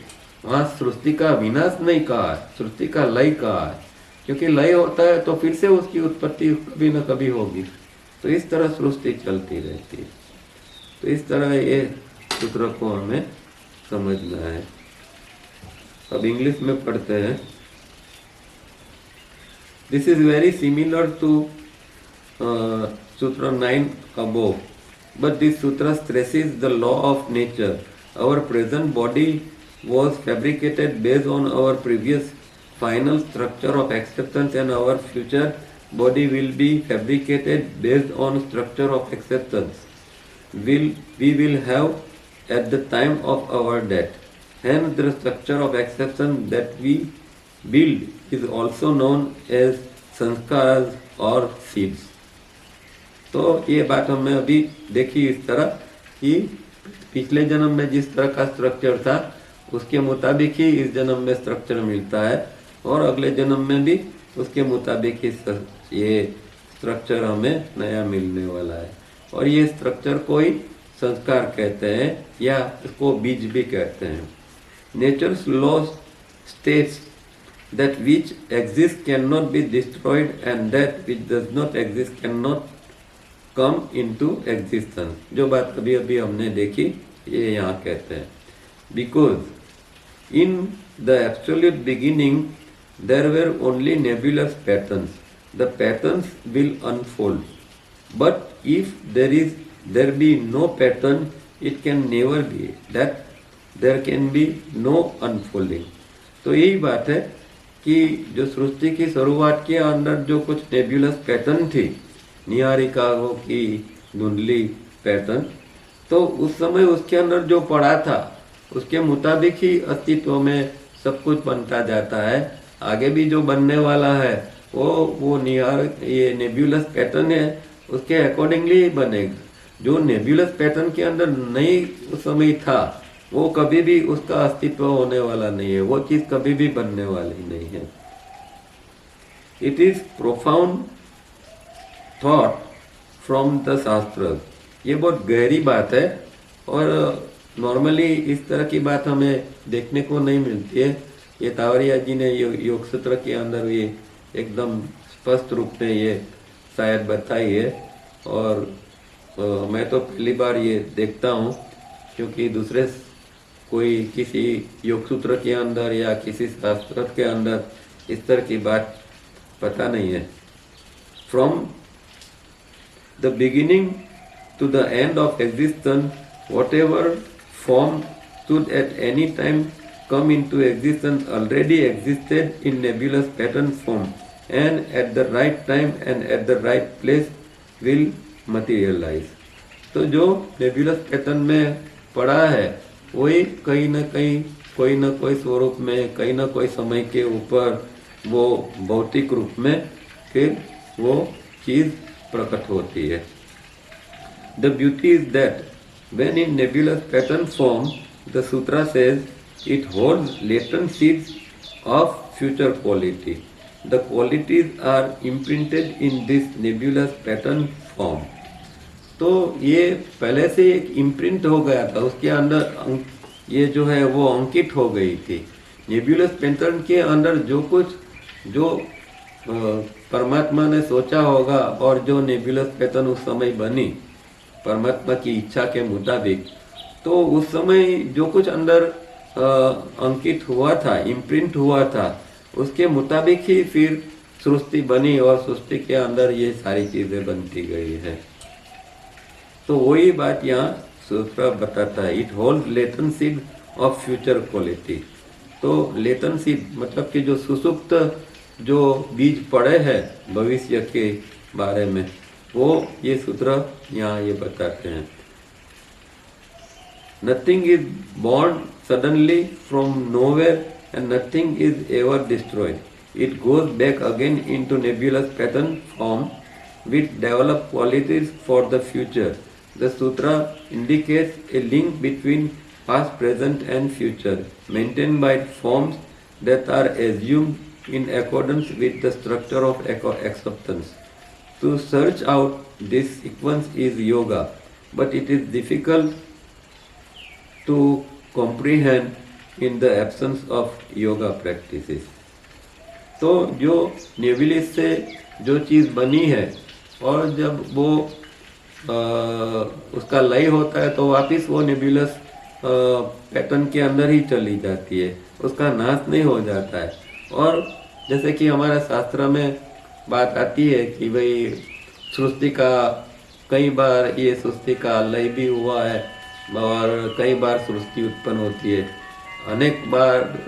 [SPEAKER 1] वहां सृष्टि का विनाश नहीं कहा है, सृष्टि का लय कहा है, क्योंकि लय होता है तो फिर से उसकी उत्पत्ति कभी न कभी होगी। तो इस तरह सृष्टि चलती रहती है। तो इस तरह ये सूत्र को हमें समझना है। अब इंग्लिश में पढ़ते हैं। This is very similar to sutra 9 above, but this sutra stresses the law of nature. Our present body was fabricated based on our previous final structure of acceptance, and our future body will be fabricated based on structure of acceptance we will have at the time of our death. Hence the structure of acceptance that we build is also known as sanskaras or seeds. तो ये बात हमने अभी देखी इस तरह कि पिछले जन्म में जिस तरह का स्ट्रक्चर था उसके मुताबिक ही इस जन्म में स्ट्रक्चर मिलता है, और अगले जन्म में भी उसके मुताबिक ही ये स्ट्रक्चर हमें नया मिलने वाला है। और ये स्ट्रक्चर को ही संस्कार कहते हैं या इसको बीज भी कहते हैं। Nature's law states that which exists cannot be destroyed and that which does not exist cannot come into existence. जो बात अभी अभी हमने देखी ये यहाँ कहते हैं। Because in the absolute beginning there were only nebulous patterns. The patterns will unfold. But if there be no pattern, it can never be that there can be no unfolding. तो यही बात है कि जो सृष्टि की शुरुआत के अंदर जो कुछ नेबुलस पैटर्न थी, निहारिका हो की धुंधली पैटर्न, तो उस समय उसके अंदर जो पड़ा था उसके मुताबिक ही अस्तित्व में सब कुछ बनता जाता है। आगे भी जो बनने वाला है वो ये नेबुलस पैटर्न है उसके अकॉर्डिंगली ही बनेगा। जो नेबुलस पैटर्न के अंदर नहीं उस समय था वो कभी भी उसका अस्तित्व होने वाला नहीं है, वो चीज कभी भी बनने वाली नहीं है। It is profound thought from the शास्त्र। ये बहुत गहरी बात है और नॉर्मली इस तरह की बात हमें देखने को नहीं मिलती है। ये तावरिया जी ने योग सूत्र के अंदर ये एकदम स्पष्ट रूप में ये शायद बताई है, और मैं तो पहली बार ये देखता हूँ, क्योंकि दूसरे कोई किसी योग सूत्र के अंदर या किसी शास्त्र के अंदर इस तरह की बात पता नहीं है। From the beginning to the end of existence whatever form stood at any time come into existence already existed in nebulous pattern form, and at the right time and at the right place will materialize. तो जो nebulous pattern में पड़ा है वही कहीं ना कहीं कोई न कोई स्वरूप में, कहीं न कोई समय के ऊपर वो भौतिक रूप में फिर वो चीज प्रकट होती है। The beauty is that when in nebulous pattern form, the sutra says it holds latent seeds of future quality. The qualities are imprinted in this nebulous pattern form. तो ये पहले से एक इम्प्रिंट हो गया था, उसके अंदर ये जो है वो अंकित हो गई थी। नेबुलस पैटर्न के अंदर जो कुछ जो परमात्मा ने सोचा होगा और जो नेबुलस पैटर्न उस समय बनी परमात्मा की इच्छा के मुताबिक, तो उस समय जो कुछ अंदर अंकित हुआ था, इम्प्रिंट हुआ था, उसके मुताबिक ही फिर सृष्टि बनी और सृष्टि के अंदर ये सारी चीजें बनती गई है। तो वही बात यहाँ सूत्र बताता है, it hold latent seed of future quality. तो लेटेंट सीड मतलब कि जो सुसुप्त जो बीज पड़े हैं भविष्य के बारे में, वो ये सूत्र यहाँ ये बताते हैं। Nothing is born suddenly from nowhere and nothing is ever destroyed. It goes back again into nebulous pattern form which develop qualities for the future. The sutra indicates a link between past, present and future, maintained by forms that are assumed in accordance with the structure of acceptance. To search out this sequence is yoga, but it is difficult to comprehend in the absence of yoga practices. तो जो नेबुलस से जो चीज़ बनी है और जब वो उसका लय होता है तो वापिस वो नेबुलस पैटर्न के अंदर ही चली जाती है, उसका नाश नहीं हो जाता है। और जैसे कि हमारे शास्त्र में बात आती है कि भाई सृष्टि का कई बार ये सृष्टि का लय भी हुआ है और कई बार सृष्टि उत्पन्न होती है अनेक बार,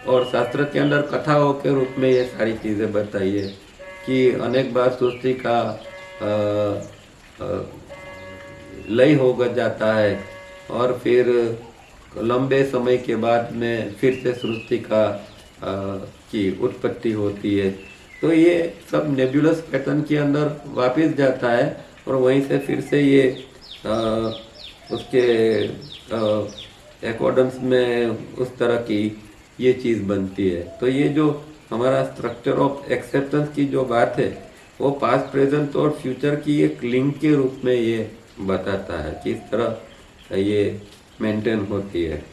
[SPEAKER 1] और शास्त्र के अंदर कथाओं के रूप में ये सारी चीज़ें बताई है कि अनेक बार सृष्टि का लय हो जाता है और फिर लंबे समय के बाद में फिर से सृष्टि का की उत्पत्ति होती है। तो ये सब नेबुलस पैटर्न के अंदर वापस जाता है और वहीं से फिर से ये उसके अकॉर्डेंस में उस तरह की ये चीज़ बनती है। तो ये जो हमारा स्ट्रक्चर ऑफ एक्सेप्टेंस की जो बात है वो पास्ट, प्रेजेंट और फ्यूचर की एक लिंक के रूप में ये बताता है किस तरह ये मेंटेन होती है।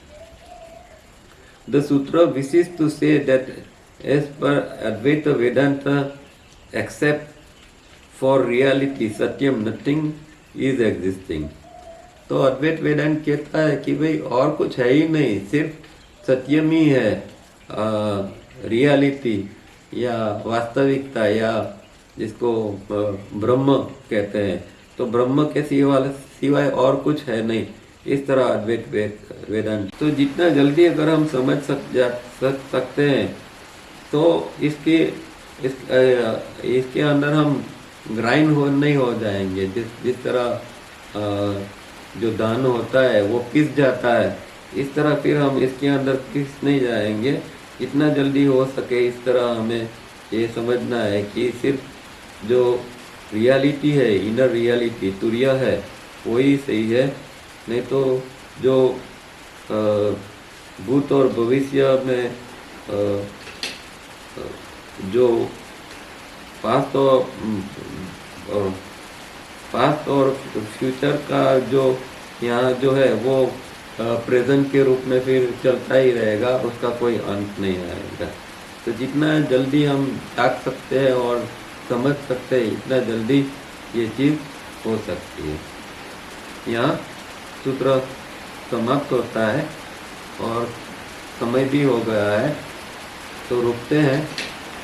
[SPEAKER 1] द सूत्र विशेष to say that as per Advaita Vedanta except for reality सत्यम नथिंग इज एग्जिस्टिंग। तो अद्वैत वेदांत कहता है कि भाई और कुछ है ही नहीं, सिर्फ सत्यम ही है, रियलिटी या वास्तविकता या जिसको ब्रह्म कहते हैं, तो ब्रह्म के सिवाय और कुछ है नहीं, इस तरह अद्वैत वेदांत। तो जितना जल्दी अगर हम समझ सकते हैं तो इसके अंदर हम ग्राइंड नहीं हो जाएंगे। जिस तरह जो दान होता है वो पिस जाता है, इस तरह फिर हम इसके अंदर पिस नहीं जाएंगे। इतना जल्दी हो सके इस तरह हमें ये समझना है कि सिर्फ जो रियलिटी है, इनर रियलिटी तुर्य है, वही सही है। नहीं तो जो भूत और भविष्य में जो पास्ट और फ्यूचर का जो यहाँ जो है वो प्रेजेंट के रूप में फिर चलता ही रहेगा, उसका कोई अंत नहीं आएगा। तो जितना जल्दी हम ताक सकते हैं और समझ सकते हैं इतना जल्दी ये चीज़ हो सकती है। यहाँ सूत्र समाप्त होता है और समय भी हो गया है, तो रुकते हैं।